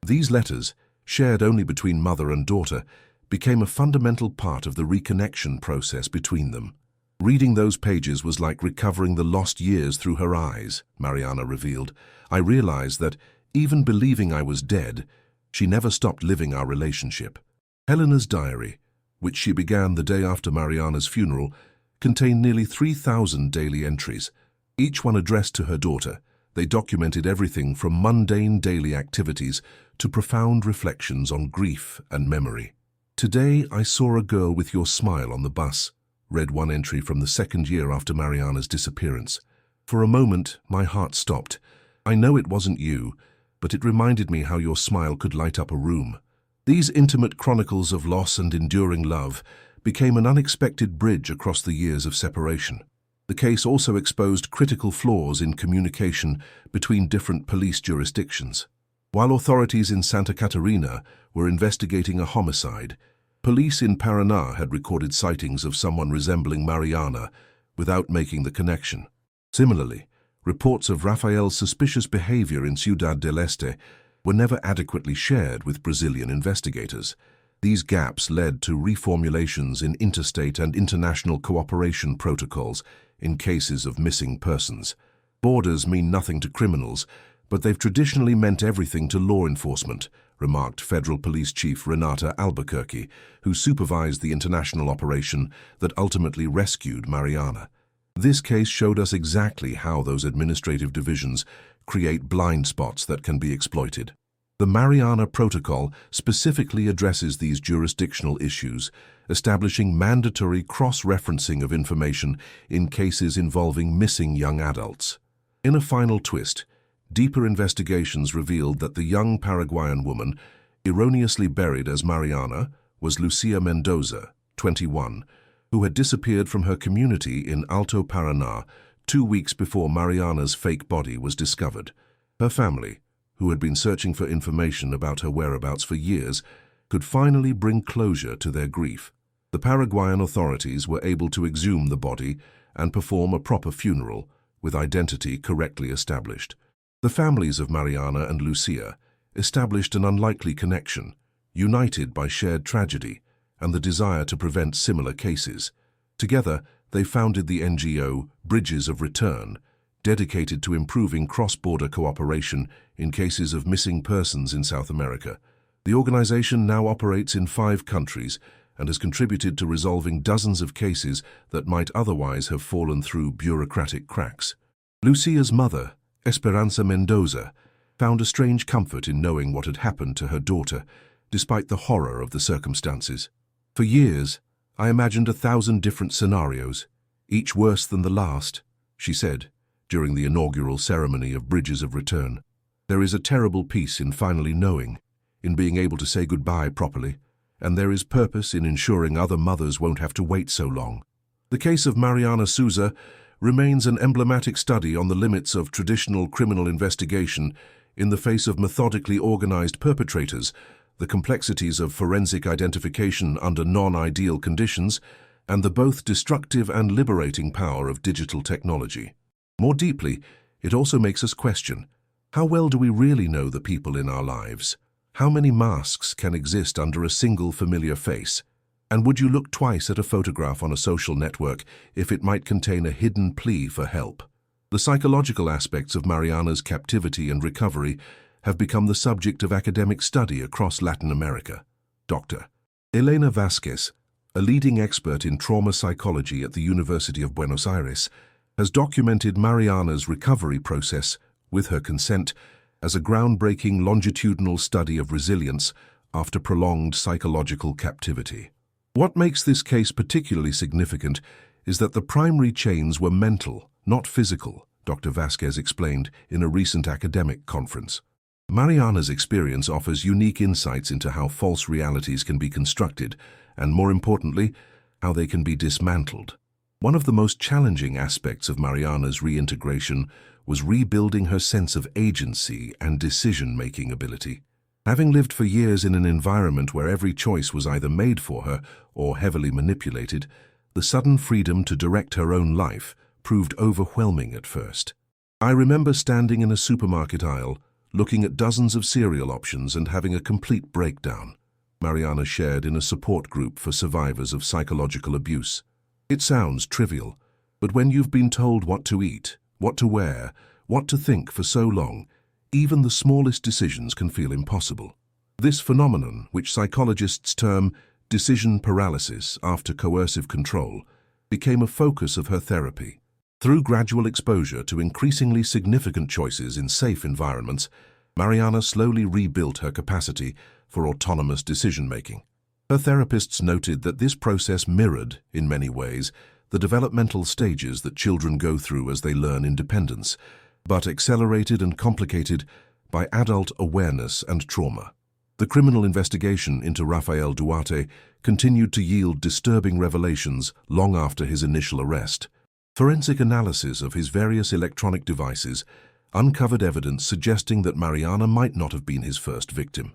These letters, shared only between mother and daughter, became a fundamental part of the reconnection process between them. "Reading those pages was like recovering the lost years through her eyes," Mariana revealed. "I realized that, even believing I was dead, she never stopped living our relationship." Helena's diary, which she began the day after Mariana's funeral, contained nearly 3,000 daily entries, each one addressed to her daughter. They documented everything from mundane daily activities to profound reflections on grief and memory. "Today I saw a girl with your smile on the bus," read one entry from the second year after Mariana's disappearance. "For a moment, my heart stopped. I know it wasn't you, but it reminded me how your smile could light up a room." These intimate chronicles of loss and enduring love became an unexpected bridge across the years of separation. The case also exposed critical flaws in communication between different police jurisdictions. While authorities in Santa Catarina were investigating a homicide, police in Paraná had recorded sightings of someone resembling Mariana without making the connection. Similarly, reports of Rafael's suspicious behavior in Ciudad del Este were never adequately shared with Brazilian investigators. These gaps led to reformulations in interstate and international cooperation protocols in cases of missing persons. "Borders mean nothing to criminals, but they've traditionally meant everything to law enforcement," remarked Federal Police Chief Renata Albuquerque, who supervised the international operation that ultimately rescued Mariana. "This case showed us exactly how those administrative divisions create blind spots that can be exploited." The Mariana Protocol specifically addresses these jurisdictional issues, establishing mandatory cross-referencing of information in cases involving missing young adults. In a final twist, deeper investigations revealed that the young Paraguayan woman, erroneously buried as Mariana, was Lucia Mendoza, 21, who had disappeared from her community in Alto Paraná 2 weeks before Mariana's fake body was discovered. Her family, who had been searching for information about her whereabouts for years, could finally bring closure to their grief. The Paraguayan authorities were able to exhume the body and perform a proper funeral, with identity correctly established. The families of Mariana and Lucia established an unlikely connection, united by shared tragedy and the desire to prevent similar cases. Together, they founded the NGO Bridges of Return, dedicated to improving cross-border cooperation in cases of missing persons in South America. The organization now operates in 5 countries and has contributed to resolving dozens of cases that might otherwise have fallen through bureaucratic cracks. Lucia's mother, Esperanza Mendoza, found a strange comfort in knowing what had happened to her daughter, despite the horror of the circumstances. "For years, I imagined 1,000 different scenarios, each worse than the last," she said during the inaugural ceremony of Bridges of Return. "There is a terrible peace in finally knowing, in being able to say goodbye properly, and there is purpose in ensuring other mothers won't have to wait so long." The case of Mariana Souza remains an emblematic study on the limits of traditional criminal investigation in the face of methodically organized perpetrators, the complexities of forensic identification under non-ideal conditions, and the both destructive and liberating power of digital technology. More deeply, it also makes us question, how well do we really know the people in our lives? How many masks can exist under a single familiar face? And would you look twice at a photograph on a social network if it might contain a hidden plea for help? The psychological aspects of Mariana's captivity and recovery have become the subject of academic study across Latin America. Dr. Elena Vasquez, a leading expert in trauma psychology at the University of Buenos Aires, has documented Mariana's recovery process, with her consent, as a groundbreaking longitudinal study of resilience after prolonged psychological captivity. What makes this case particularly significant is that the primary chains were mental, not physical. Dr. Vasquez explained in a recent academic conference. Mariana's experience offers unique insights into how false realities can be constructed and, more importantly, how they can be dismantled. One of the most challenging aspects of Mariana's reintegration was rebuilding her sense of agency and decision-making ability. Having lived for years in an environment where every choice was either made for her or heavily manipulated, the sudden freedom to direct her own life proved overwhelming at first. I remember standing in a supermarket aisle, looking at dozens of cereal options and having a complete breakdown, Mariana shared in a support group for survivors of psychological abuse. It sounds trivial, but when you've been told what to eat, what to wear, what to think for so long, even the smallest decisions can feel impossible. This phenomenon, which psychologists term decision paralysis after coercive control, became a focus of her therapy. Through gradual exposure to increasingly significant choices in safe environments, Mariana slowly rebuilt her capacity for autonomous decision-making. Her therapists noted that this process mirrored, in many ways, the developmental stages that children go through as they learn independence, but accelerated and complicated by adult awareness and trauma. The criminal investigation into Rafael Duarte continued to yield disturbing revelations long after his initial arrest. Forensic analysis of his various electronic devices uncovered evidence suggesting that Mariana might not have been his first victim.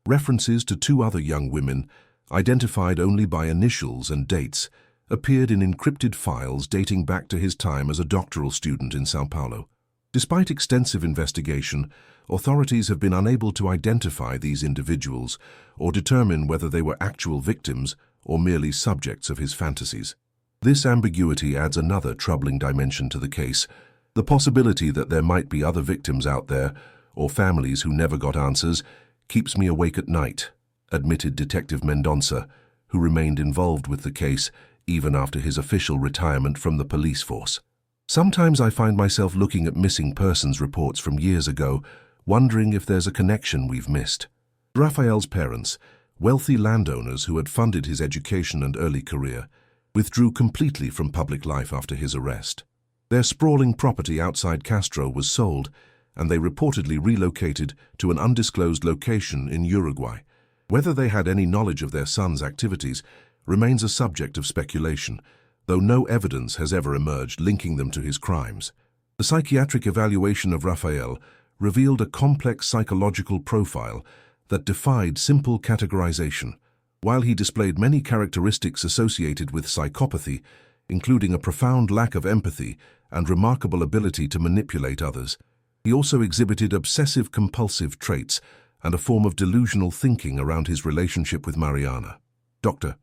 References to two other young women, identified only by initials and dates, appeared in encrypted files dating back to his time as a doctoral student in São Paulo. Despite extensive investigation, authorities have been unable to identify these individuals or determine whether they were actual victims or merely subjects of his fantasies. This ambiguity adds another troubling dimension to the case, the possibility that there might be other victims out there, or families who never got answers, keeps me awake at night, admitted Detective Mendonça, who remained involved with the case even after his official retirement from the police force. Sometimes I find myself looking at missing persons reports from years ago, wondering if there's a connection we've missed. Rafael's parents, wealthy landowners who had funded his education and early career, withdrew completely from public life after his arrest. Their sprawling property outside Castro was sold, and they reportedly relocated to an undisclosed location in Uruguay. Whether they had any knowledge of their son's activities remains a subject of speculation, though no evidence has ever emerged linking them to his crimes. The psychiatric evaluation of Rafael revealed a complex psychological profile that defied simple categorization. While he displayed many characteristics associated with psychopathy, including a profound lack of empathy and remarkable ability to manipulate others, he also exhibited obsessive-compulsive traits and a form of delusional thinking around his relationship with Mariana. Dr.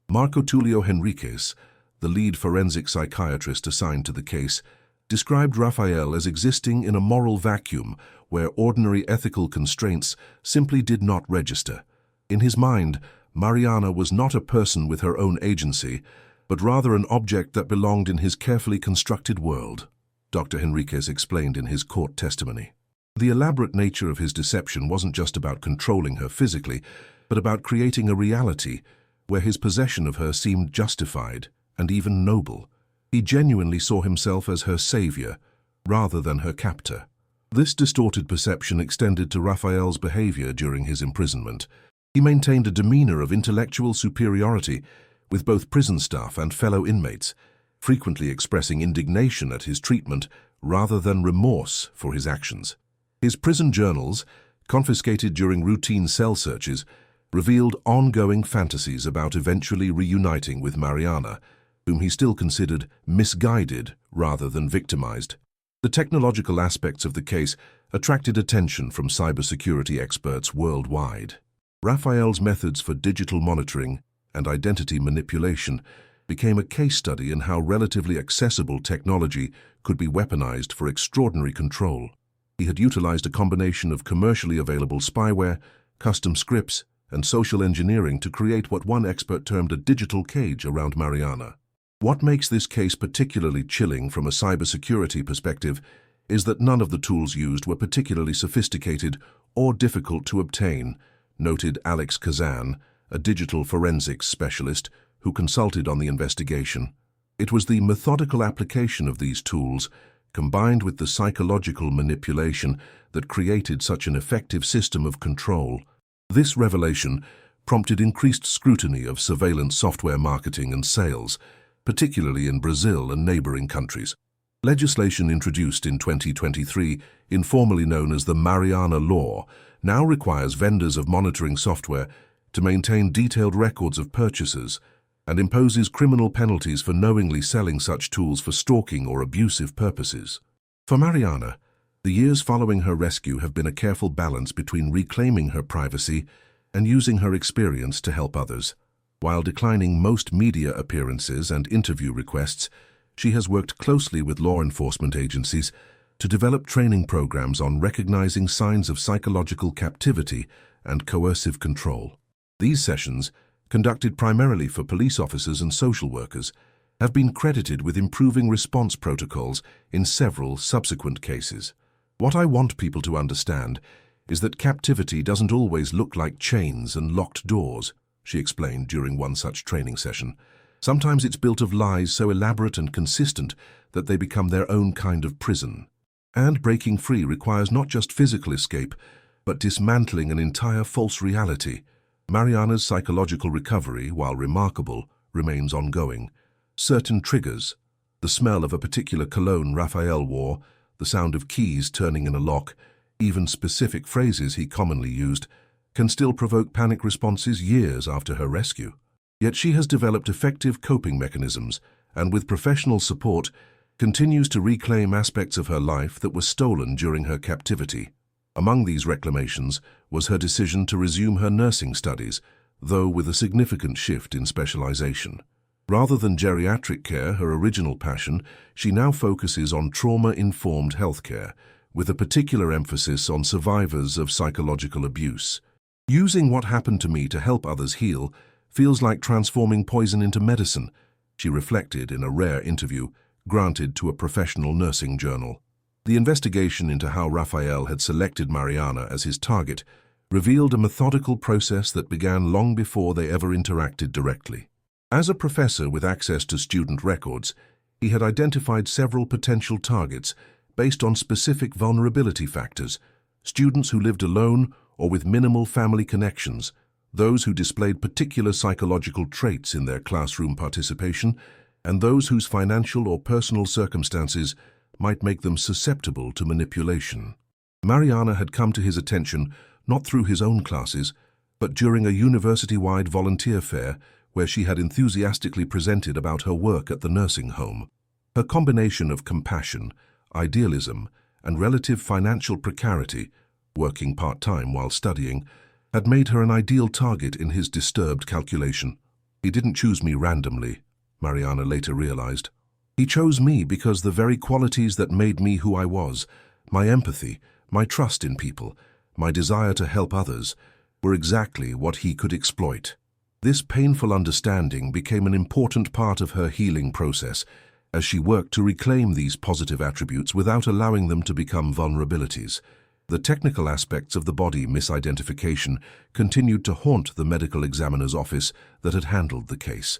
Marco Tulio Henriquez, the lead forensic psychiatrist assigned to the case, described Rafael as existing in a moral vacuum where ordinary ethical constraints simply did not register. In his mind, Mariana was not a person with her own agency, but rather an object that belonged in his carefully constructed world, Dr. Henriquez explained in his court testimony. The elaborate nature of his deception wasn't just about controlling her physically, but about creating a reality where his possession of her seemed justified and even noble. He genuinely saw himself as her savior, rather than her captor. This distorted perception extended to Rafael's behavior during his imprisonment. He maintained a demeanor of intellectual superiority with both prison staff and fellow inmates, frequently expressing indignation at his treatment rather than remorse for his actions. His prison journals, confiscated during routine cell searches, revealed ongoing fantasies about eventually reuniting with Mariana, whom he still considered misguided rather than victimized. The technological aspects of the case attracted attention from cybersecurity experts worldwide. Rafael's methods for digital monitoring and identity manipulation became a case study in how relatively accessible technology could be weaponized for extraordinary control. He had utilized a combination of commercially available spyware, custom scripts, and social engineering to create what one expert termed a digital cage around Mariana. What makes this case particularly chilling from a cybersecurity perspective is that none of the tools used were particularly sophisticated or difficult to obtain, noted Alex Kazan, a digital forensics specialist who consulted on the investigation. It was the methodical application of these tools, combined with the psychological manipulation that created such an effective system of control. This revelation prompted increased scrutiny of surveillance software marketing and sales, particularly in Brazil and neighboring countries. Legislation introduced in 2023, informally known as the Mariana Law, now requires vendors of monitoring software to maintain detailed records of purchases and imposes criminal penalties for knowingly selling such tools for stalking or abusive purposes. For Mariana, the years following her rescue have been a careful balance between reclaiming her privacy and using her experience to help others. While declining most media appearances and interview requests, she has worked closely with law enforcement agencies to develop training programs on recognizing signs of psychological captivity and coercive control. These sessions, conducted primarily for police officers and social workers, have been credited with improving response protocols in several subsequent cases. What I want people to understand is that captivity doesn't always look like chains and locked doors, she explained during one such training session. Sometimes it's built of lies so elaborate and consistent that they become their own kind of prison. And breaking free requires not just physical escape, but dismantling an entire false reality. Mariana's psychological recovery, while remarkable, remains ongoing. Certain triggers, the smell of a particular cologne Raphael wore, the sound of keys turning in a lock, even specific phrases he commonly used, can still provoke panic responses years after her rescue. Yet she has developed effective coping mechanisms and, with professional support, continues to reclaim aspects of her life that were stolen during her captivity. Among these reclamations was her decision to resume her nursing studies, though with a significant shift in specialization. Rather than geriatric care, her original passion, she now focuses on trauma-informed healthcare, with a particular emphasis on survivors of psychological abuse. Using what happened to me to help others heal feels like transforming poison into medicine, she reflected in a rare interview granted to a professional nursing journal. The investigation into how Raphael had selected Mariana as his target revealed a methodical process that began long before they ever interacted directly. As a professor with access to student records, he had identified several potential targets based on specific vulnerability factors: students who lived alone or with minimal family connections, those who displayed particular psychological traits in their classroom participation, and those whose financial or personal circumstances might make them susceptible to manipulation. Mariana had come to his attention not through his own classes, but during a university-wide volunteer fair where she had enthusiastically presented about her work at the nursing home. Her combination of compassion, idealism, and relative financial precarity, working part-time while studying, had made her an ideal target in his disturbed calculation. He didn't choose me randomly, Mariana later realized. He chose me because the very qualities that made me who I was, my empathy, my trust in people, my desire to help others, were exactly what he could exploit. This painful understanding became an important part of her healing process as she worked to reclaim these positive attributes without allowing them to become vulnerabilities. The technical aspects of the body misidentification continued to haunt the medical examiner's office that had handled the case.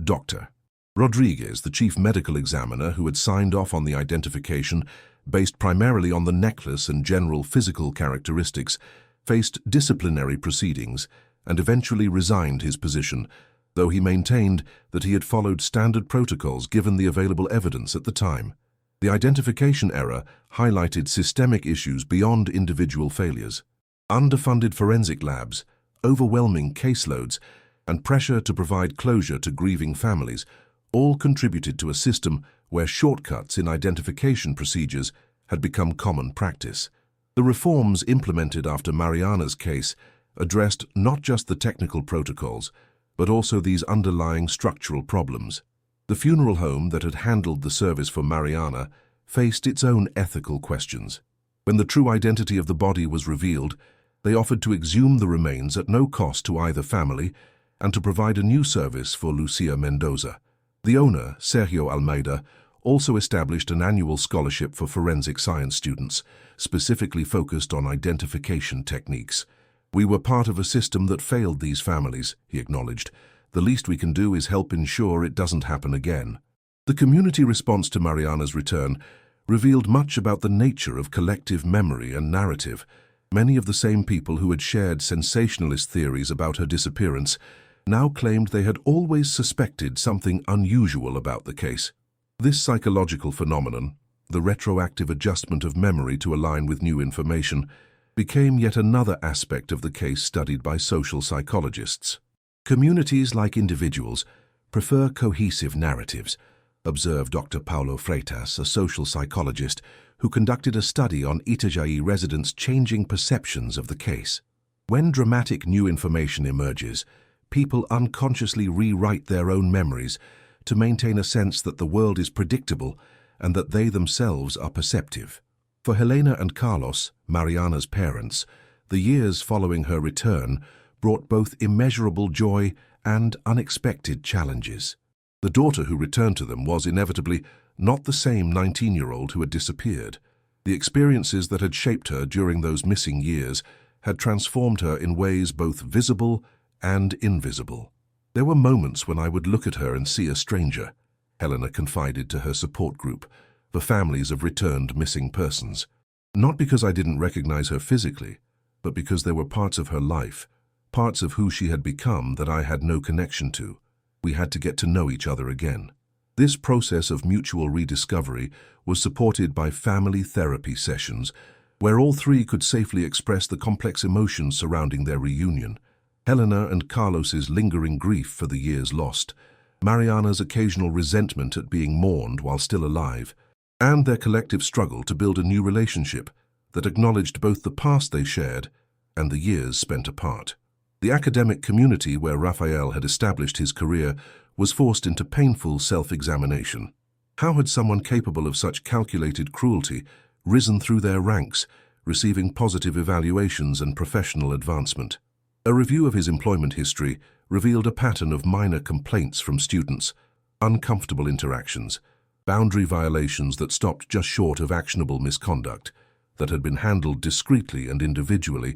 Dr. Rodriguez, the chief medical examiner who had signed off on the identification based primarily on the necklace and general physical characteristics, faced disciplinary proceedings and eventually resigned his position, though he maintained that he had followed standard protocols given the available evidence at the time. The identification error highlighted systemic issues beyond individual failures. Underfunded forensic labs, overwhelming caseloads, and pressure to provide closure to grieving families all contributed to a system where shortcuts in identification procedures had become common practice. The reforms implemented after Mariana's case addressed not just the technical protocols, but also these underlying structural problems. The funeral home that had handled the service for Mariana faced its own ethical questions. When the true identity of the body was revealed, they offered to exhume the remains at no cost to either family and to provide a new service for Lucia Mendoza. The owner, Sergio Almeida, also established an annual scholarship for forensic science students, specifically focused on identification techniques. "We were part of a system that failed these families," he acknowledged. "The least we can do is help ensure it doesn't happen again." The community response to Mariana's return revealed much about the nature of collective memory and narrative. Many of the same people who had shared sensationalist theories about her disappearance now claimed they had always suspected something unusual about the case. This psychological phenomenon, the retroactive adjustment of memory to align with new information, became yet another aspect of the case studied by social psychologists. Communities, like individuals, prefer cohesive narratives, observed Dr. Paulo Freitas, a social psychologist who conducted a study on Itajaí residents' changing perceptions of the case. When dramatic new information emerges, people unconsciously rewrite their own memories to maintain a sense that the world is predictable and that they themselves are perceptive. For Helena and Carlos, Mariana's parents, the years following her return brought both immeasurable joy and unexpected challenges. The daughter who returned to them was inevitably not the same 19-year-old who had disappeared. The experiences that had shaped her during those missing years had transformed her in ways both visible and invisible. There were moments when I would look at her and see a stranger, Helena confided to her support group, the families of returned missing persons. Not because I didn't recognize her physically, but because there were parts of her life, parts of who she had become that I had no connection to. We had to get to know each other again. This process of mutual rediscovery was supported by family therapy sessions, where all three could safely express the complex emotions surrounding their reunion. Helena and Carlos's lingering grief for the years lost, Mariana's occasional resentment at being mourned while still alive, and their collective struggle to build a new relationship that acknowledged both the past they shared and the years spent apart. The academic community where Rafael had established his career was forced into painful self-examination. How had someone capable of such calculated cruelty risen through their ranks, receiving positive evaluations and professional advancement? A review of his employment history revealed a pattern of minor complaints from students, uncomfortable interactions, boundary violations that stopped just short of actionable misconduct, that had been handled discreetly and individually,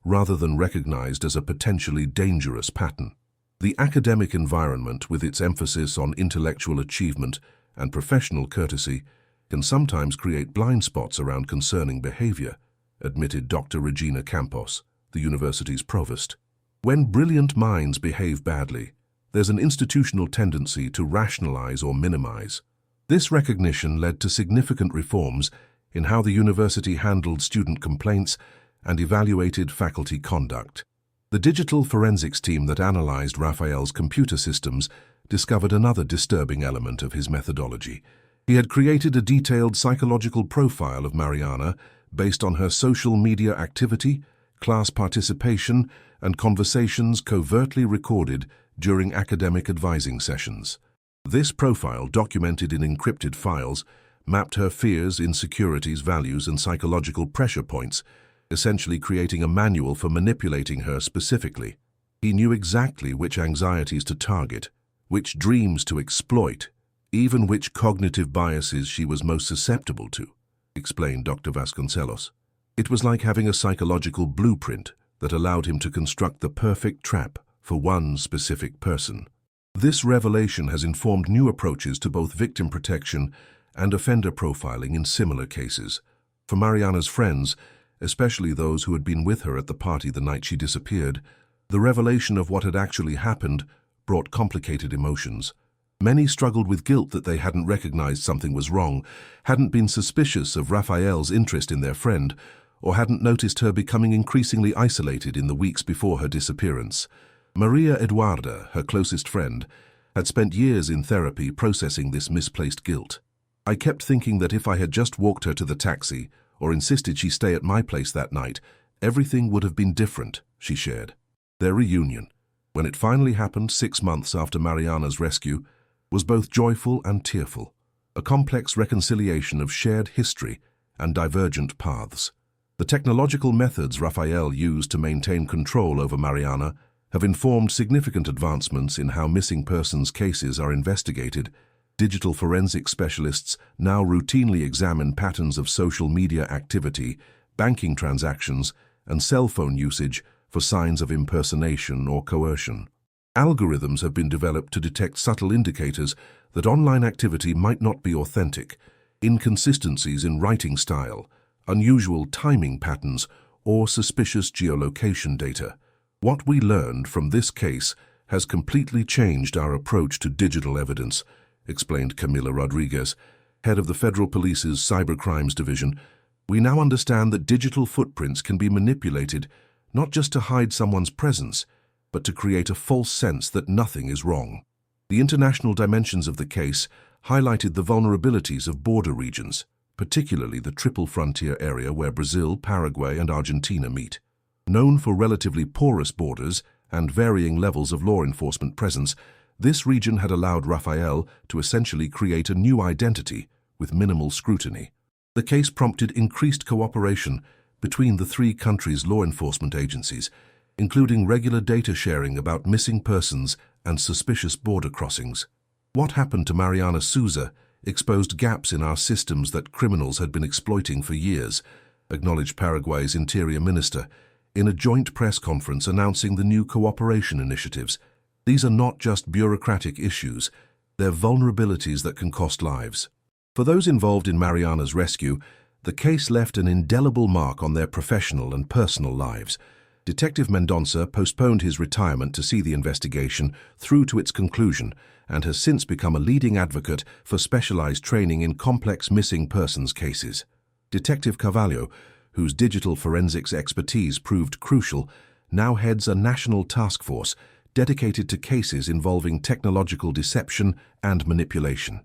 rather than recognized as a potentially dangerous pattern. The academic environment, with its emphasis on intellectual achievement and professional courtesy, can sometimes create blind spots around concerning behavior, admitted Dr. Regina Campos, the university's provost. When brilliant minds behave badly, there's an institutional tendency to rationalize or minimize. This recognition led to significant reforms in how the university handled student complaints and evaluated faculty conduct. The digital forensics team that analyzed Rafael's computer systems discovered another disturbing element of his methodology. He had created a detailed psychological profile of Mariana based on her social media activity, class participation, and conversations covertly recorded during academic advising sessions. This profile, documented in encrypted files, mapped her fears, insecurities, values, and psychological pressure points, essentially creating a manual for manipulating her specifically. He knew exactly which anxieties to target, which dreams to exploit, even which cognitive biases she was most susceptible to, explained Dr. Vasconcelos. It was like having a psychological blueprint that allowed him to construct the perfect trap for one specific person. This revelation has informed new approaches to both victim protection and offender profiling in similar cases. For Mariana's friends, especially those who had been with her at the party the night she disappeared, the revelation of what had actually happened brought complicated emotions. Many struggled with guilt that they hadn't recognized something was wrong, hadn't been suspicious of Rafael's interest in their friend, or hadn't noticed her becoming increasingly isolated in the weeks before her disappearance. Maria Eduarda, her closest friend, had spent years in therapy processing this misplaced guilt. I kept thinking that if I had just walked her to the taxi, or insisted she stay at my place that night, everything would have been different, she shared. Their reunion, when it finally happened 6 months after Mariana's rescue, was both joyful and tearful, a complex reconciliation of shared history and divergent paths. The technological methods Rafael used to maintain control over Mariana have informed significant advancements in how missing persons cases are investigated. Digital forensic specialists now routinely examine patterns of social media activity, banking transactions, and cell phone usage for signs of impersonation or coercion. Algorithms have been developed to detect subtle indicators that online activity might not be authentic, inconsistencies in writing style, unusual timing patterns, or suspicious geolocation data. What we learned from this case has completely changed our approach to digital evidence, explained Camila Rodriguez, head of the Federal Police's Cybercrimes Division. We now understand that digital footprints can be manipulated not just to hide someone's presence, but to create a false sense that nothing is wrong. The international dimensions of the case highlighted the vulnerabilities of border regions, particularly the Triple Frontier area where Brazil, Paraguay, and Argentina meet. Known for relatively porous borders and varying levels of law enforcement presence, this region had allowed Rafael to essentially create a new identity with minimal scrutiny. The case prompted increased cooperation between the three countries' law enforcement agencies, including regular data sharing about missing persons and suspicious border crossings. What happened to Mariana Souza exposed gaps in our systems that criminals had been exploiting for years, acknowledged Paraguay's Interior Minister in a joint press conference announcing the new cooperation initiatives. These are not just bureaucratic issues, they're vulnerabilities that can cost lives. For those involved in Mariana's rescue, the case left an indelible mark on their professional and personal lives. Detective Mendonça postponed his retirement to see the investigation through to its conclusion and has since become a leading advocate for specialized training in complex missing persons cases. Detective Carvalho, whose digital forensics expertise proved crucial, now heads a national task force dedicated to cases involving technological deception and manipulation.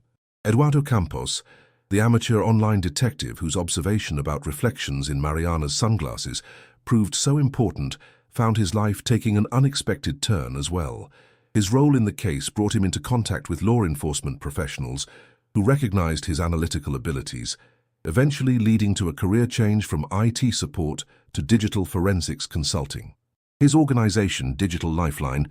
Eduardo Campos, the amateur online detective whose observation about reflections in Mariana's sunglasses proved so important, found his life taking an unexpected turn as well. His role in the case brought him into contact with law enforcement professionals who recognized his analytical abilities, eventually leading to a career change from IT support to digital forensics consulting. His organization, Digital Lifeline,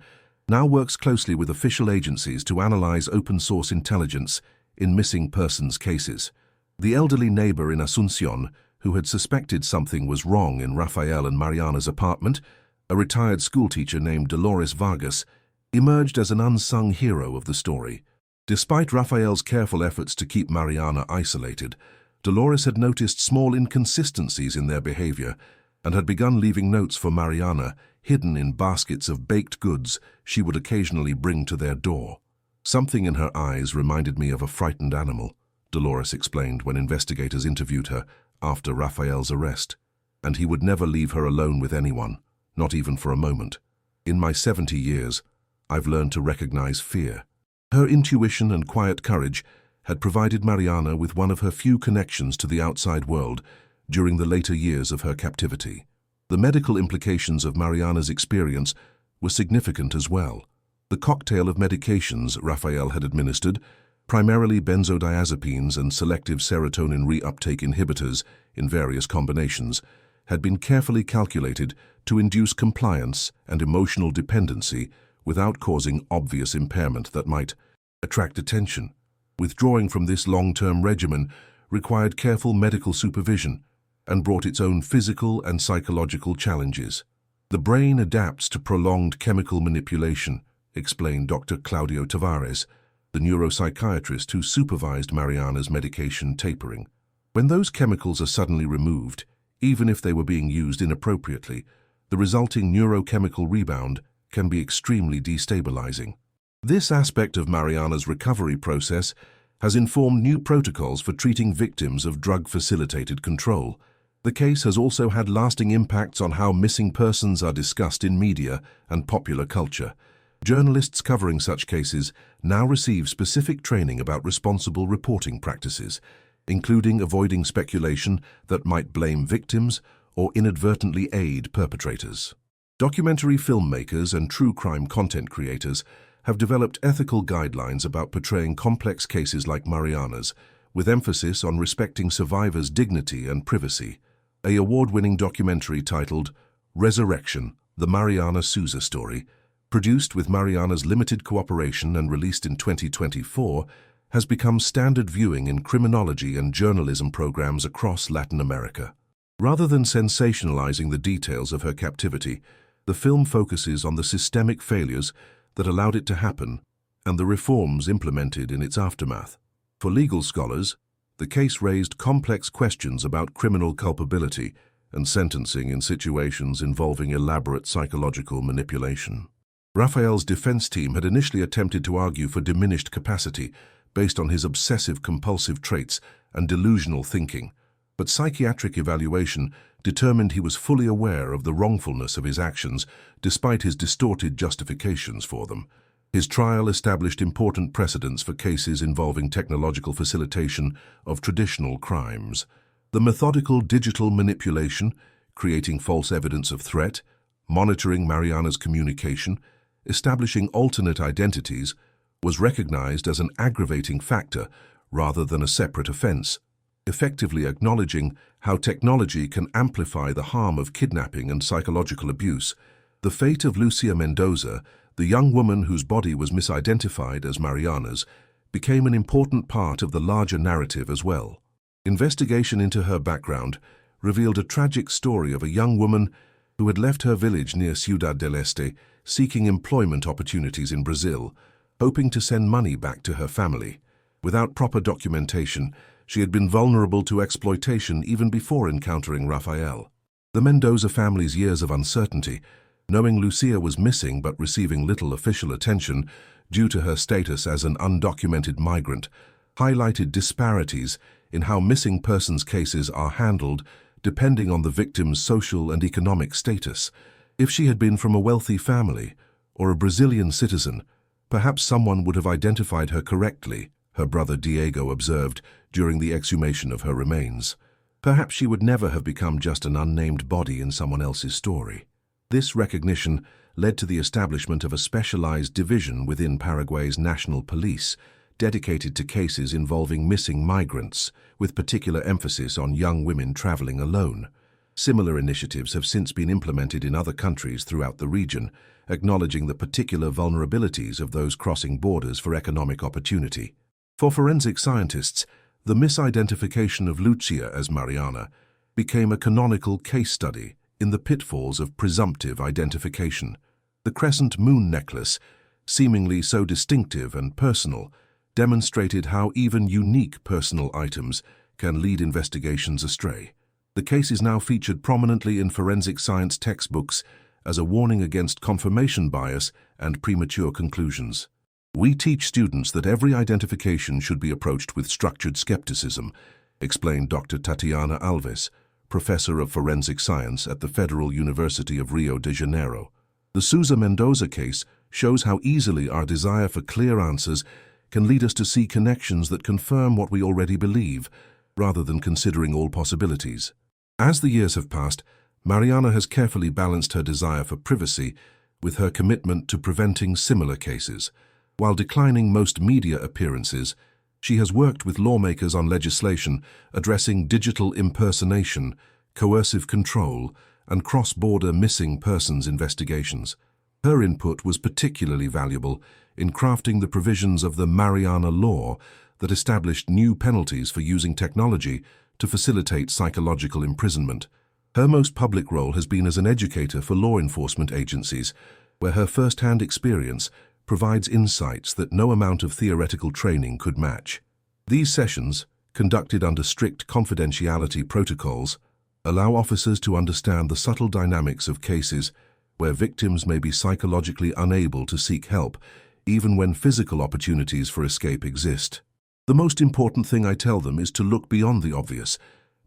now works closely with official agencies to analyze open-source intelligence in missing persons cases. The elderly neighbor in Asunción, who had suspected something was wrong in Rafael and Mariana's apartment, a retired schoolteacher named Dolores Vargas, emerged as an unsung hero of the story. Despite Rafael's careful efforts to keep Mariana isolated, Dolores had noticed small inconsistencies in their behavior and had begun leaving notes for Mariana hidden in baskets of baked goods she would occasionally bring to their door. Something in her eyes reminded me of a frightened animal, Dolores explained when investigators interviewed her after Rafael's arrest, and he would never leave her alone with anyone, not even for a moment. In my 70 years, I've learned to recognize fear. Her intuition and quiet courage had provided Mariana with one of her few connections to the outside world during the later years of her captivity. The medical implications of Mariana's experience were significant as well. The cocktail of medications Rafael had administered, primarily benzodiazepines and selective serotonin reuptake inhibitors in various combinations, had been carefully calculated to induce compliance and emotional dependency without causing obvious impairment that might attract attention. Withdrawing from this long-term regimen required careful medical supervision and brought its own physical and psychological challenges. The brain adapts to prolonged chemical manipulation, explained Dr. Claudio Tavares, the neuropsychiatrist who supervised Mariana's medication tapering. When those chemicals are suddenly removed, even if they were being used inappropriately, the resulting neurochemical rebound can be extremely destabilizing. This aspect of Mariana's recovery process has informed new protocols for treating victims of drug-facilitated control. The case has also had lasting impacts on how missing persons are discussed in media and popular culture. Journalists covering such cases now receive specific training about responsible reporting practices, including avoiding speculation that might blame victims or inadvertently aid perpetrators. Documentary filmmakers and true crime content creators have developed ethical guidelines about portraying complex cases like Mariana's, with emphasis on respecting survivors' dignity and privacy. An award-winning documentary titled Resurrection: The Mariana Souza Story, produced with Mariana's limited cooperation and released in 2024, has become standard viewing in criminology and journalism programs across Latin America. Rather than sensationalizing the details of her captivity, the film focuses on the systemic failures that allowed it to happen and the reforms implemented in its aftermath. For legal scholars, The case raised complex questions about criminal culpability and sentencing in situations involving elaborate psychological manipulation. Raphael's defense team had initially attempted to argue for diminished capacity based on his obsessive-compulsive traits and delusional thinking, but psychiatric evaluation determined he was fully aware of the wrongfulness of his actions despite his distorted justifications for them. His trial established important precedents for cases involving technological facilitation of traditional crimes. The methodical digital manipulation, creating false evidence of threat, monitoring Mariana's communication, establishing alternate identities, was recognized as an aggravating factor rather than a separate offense, effectively acknowledging how technology can amplify the harm of kidnapping and psychological abuse. The fate of Lucia Mendoza, the young woman whose body was misidentified as Mariana's, became an important part of the larger narrative as well. Investigation into her background revealed a tragic story of a young woman who had left her village near Ciudad del Este seeking employment opportunities in Brazil, hoping to send money back to her family. Without proper documentation, she had been vulnerable to exploitation even before encountering Raphael. The Mendoza family's years of uncertainty, knowing Lucia was missing but receiving little official attention due to her status as an undocumented migrant, highlighted disparities in how missing persons cases are handled depending on the victim's social and economic status. If she had been from a wealthy family or a Brazilian citizen, perhaps someone would have identified her correctly, her brother Diego observed during the exhumation of her remains. Perhaps she would never have become just an unnamed body in someone else's story. This recognition led to the establishment of a specialized division within Paraguay's national police, dedicated to cases involving missing migrants, with particular emphasis on young women traveling alone. Similar initiatives have since been implemented in other countries throughout the region, acknowledging the particular vulnerabilities of those crossing borders for economic opportunity. For forensic scientists, the misidentification of Lucia as Mariana became a canonical case study in the pitfalls of presumptive identification. The crescent moon necklace, seemingly so distinctive and personal, demonstrated how even unique personal items can lead investigations astray. The case is now featured prominently in forensic science textbooks as a warning against confirmation bias and premature conclusions. We teach students that every identification should be approached with structured skepticism, explained Dr. Tatiana Alves, professor of forensic science at the Federal University of Rio de Janeiro. The Sousa Mendoza case shows how easily our desire for clear answers can lead us to see connections that confirm what we already believe, rather than considering all possibilities. As the years have passed, Mariana has carefully balanced her desire for privacy with her commitment to preventing similar cases. While declining most media appearances, she has worked with lawmakers on legislation addressing digital impersonation, coercive control, and cross-border missing persons investigations. Her input was particularly valuable in crafting the provisions of the Mariana Law that established new penalties for using technology to facilitate psychological imprisonment. Her most public role has been as an educator for law enforcement agencies, where her first-hand experience provides insights that no amount of theoretical training could match. These sessions, conducted under strict confidentiality protocols, allow officers to understand the subtle dynamics of cases where victims may be psychologically unable to seek help, even when physical opportunities for escape exist. The most important thing I tell them is to look beyond the obvious,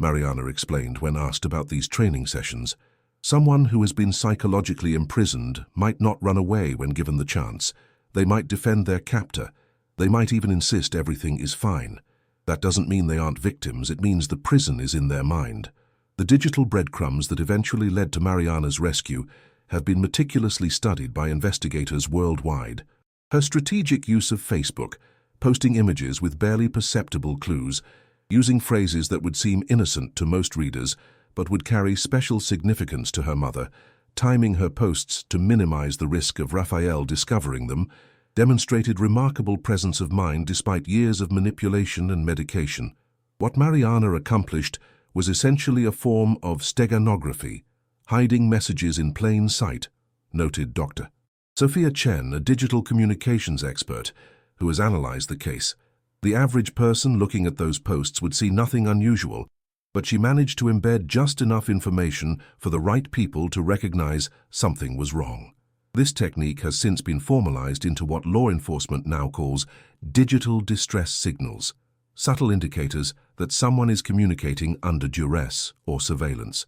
Mariana explained when asked about these training sessions. Someone who has been psychologically imprisoned might not run away when given the chance. They might defend their captor. They might even insist everything is fine. That doesn't mean they aren't victims, it means the prison is in their mind. The digital breadcrumbs that eventually led to Mariana's rescue have been meticulously studied by investigators worldwide. Her strategic use of Facebook, posting images with barely perceptible clues, using phrases that would seem innocent to most readers but would carry special significance to her mother, timing her posts to minimize the risk of Raphael discovering them, demonstrated remarkable presence of mind despite years of manipulation and medication. What Mariana accomplished was essentially a form of steganography, hiding messages in plain sight, noted Dr. Sophia Chen, a digital communications expert who has analyzed the case. The average person looking at those posts would see nothing unusual, but she managed to embed just enough information for the right people to recognize something was wrong. This technique has since been formalized into what law enforcement now calls digital distress signals, subtle indicators that someone is communicating under duress or surveillance.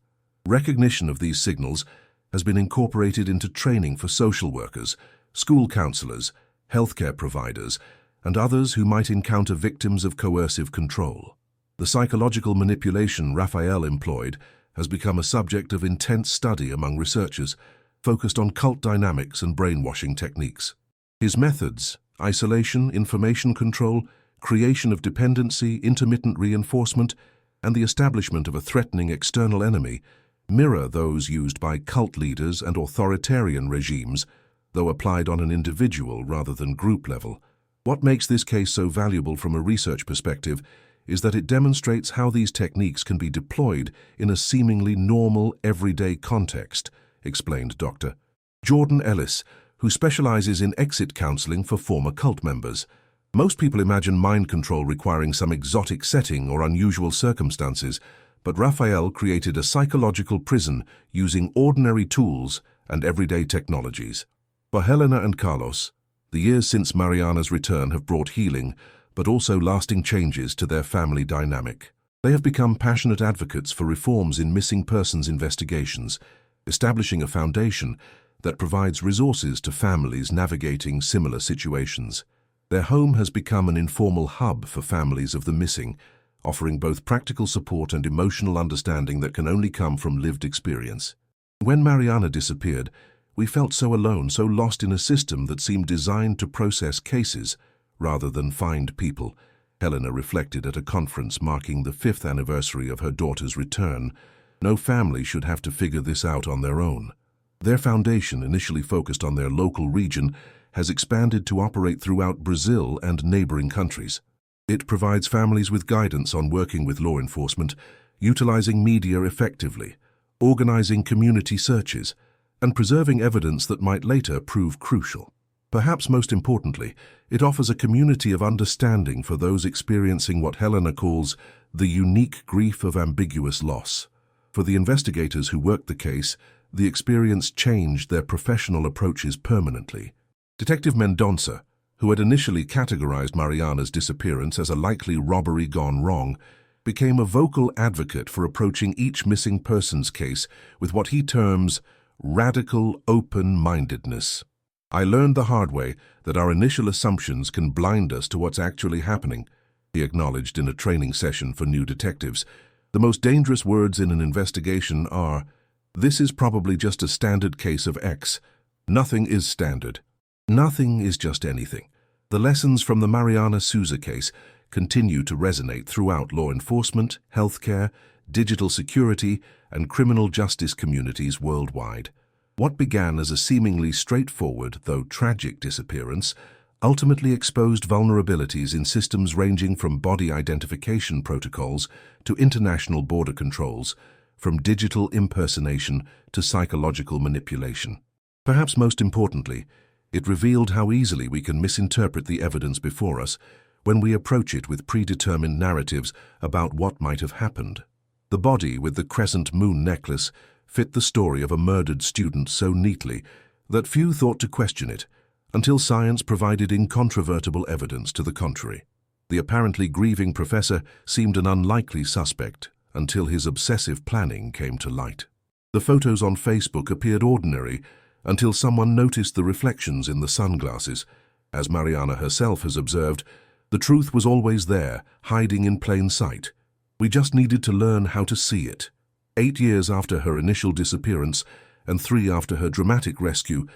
Recognition of these signals has been incorporated into training for social workers, school counselors, healthcare providers, and others who might encounter victims of coercive control. The psychological manipulation Raphael employed has become a subject of intense study among researchers, focused on cult dynamics and brainwashing techniques. His methods, isolation, information control, creation of dependency, intermittent reinforcement, and the establishment of a threatening external enemy, mirror those used by cult leaders and authoritarian regimes, though applied on an individual rather than group level. What makes this case so valuable from a research perspective is that it demonstrates how these techniques can be deployed in a seemingly normal, everyday context, explained Dr. Jordan Ellis, who specializes in exit counseling for former cult members. Most people imagine mind control requiring some exotic setting or unusual circumstances, but Raphael created a psychological prison using ordinary tools and everyday technologies. For Helena and Carlos, the years since Mariana's return have brought healing, but also lasting changes to their family dynamic. They have become passionate advocates for reforms in missing persons investigations, establishing a foundation that provides resources to families navigating similar situations. Their home has become an informal hub for families of the missing, offering both practical support and emotional understanding that can only come from lived experience. When Mariana disappeared, we felt so alone, so lost in a system that seemed designed to process cases rather than find people, Helena reflected at a conference marking the 5th anniversary of her daughter's return. No family should have to figure this out on their own. Their foundation, initially focused on their local region, has expanded to operate throughout Brazil and neighboring countries. It provides families with guidance on working with law enforcement, utilizing media effectively, organizing community searches, and preserving evidence that might later prove crucial. Perhaps most importantly, it offers a community of understanding for those experiencing what Helena calls the unique grief of ambiguous loss. For the investigators who worked the case, the experience changed their professional approaches permanently. Detective Mendonça, who had initially categorized Mariana's disappearance as a likely robbery gone wrong, became a vocal advocate for approaching each missing persons case with what he terms radical open-mindedness. "I learned the hard way that our initial assumptions can blind us to what's actually happening," he acknowledged in a training session for new detectives. "The most dangerous words in an investigation are, 'This is probably just a standard case of X.' Nothing is standard. Nothing is just anything." The lessons from the Mariana Souza case continue to resonate throughout law enforcement, healthcare, digital security, and criminal justice communities worldwide. What began as a seemingly straightforward, though tragic disappearance, ultimately exposed vulnerabilities in systems ranging from body identification protocols to international border controls, from digital impersonation to psychological manipulation. Perhaps most importantly, it revealed how easily we can misinterpret the evidence before us when we approach it with predetermined narratives about what might have happened. The body with the crescent moon necklace fit the story of a murdered student so neatly that few thought to question it, until science provided incontrovertible evidence to the contrary. The apparently grieving professor seemed an unlikely suspect until his obsessive planning came to light. The photos on Facebook appeared ordinary until someone noticed the reflections in the sunglasses. As Mariana herself has observed, the truth was always there, hiding in plain sight. We just needed to learn how to see it. 8 years after her initial disappearance and 3 after her dramatic rescue,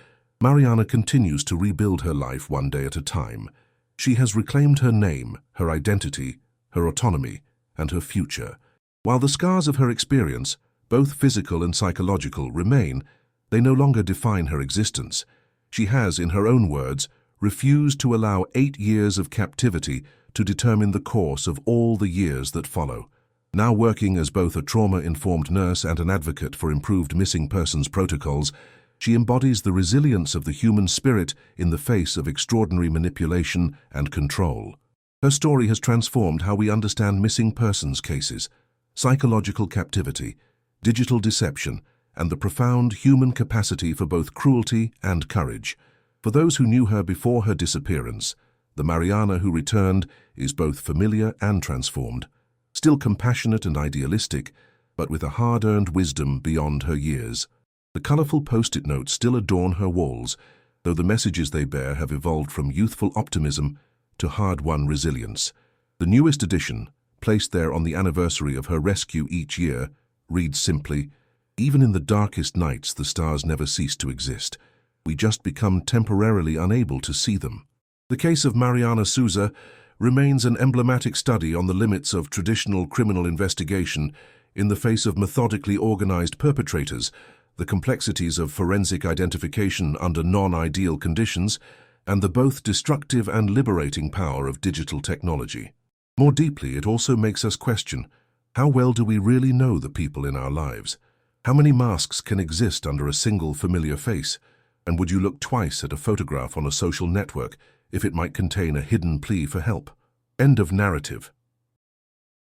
Mariana continues to rebuild her life one day at a time. She has reclaimed her name, her identity, her autonomy, and her future. While the scars of her experience, both physical and psychological, remain, they no longer define her existence. She has, in her own words, refused to allow 8 years of captivity to determine the course of all the years that follow. Now working as both a trauma-informed nurse and an advocate for improved missing persons protocols, she embodies the resilience of the human spirit in the face of extraordinary manipulation and control. Her story has transformed how we understand missing persons cases, psychological captivity, digital deception, and the profound human capacity for both cruelty and courage. For those who knew her before her disappearance, the Mariana who returned is both familiar and transformed, still compassionate and idealistic, but with a hard-earned wisdom beyond her years. The colorful post-it notes still adorn her walls, though the messages they bear have evolved from youthful optimism to hard-won resilience. The newest edition, placed there on the anniversary of her rescue each year, reads simply, "Even in the darkest nights the stars never cease to exist. We just become temporarily unable to see them." The case of Mariana Souza remains an emblematic study on the limits of traditional criminal investigation in the face of methodically organized perpetrators, the complexities of forensic identification under non-ideal conditions, and the both destructive and liberating power of digital technology. More deeply, it also makes us question, how well do we really know the people in our lives? How many masks can exist under a single familiar face? And would you look twice at a photograph on a social network if it might contain a hidden plea for help? End of narrative.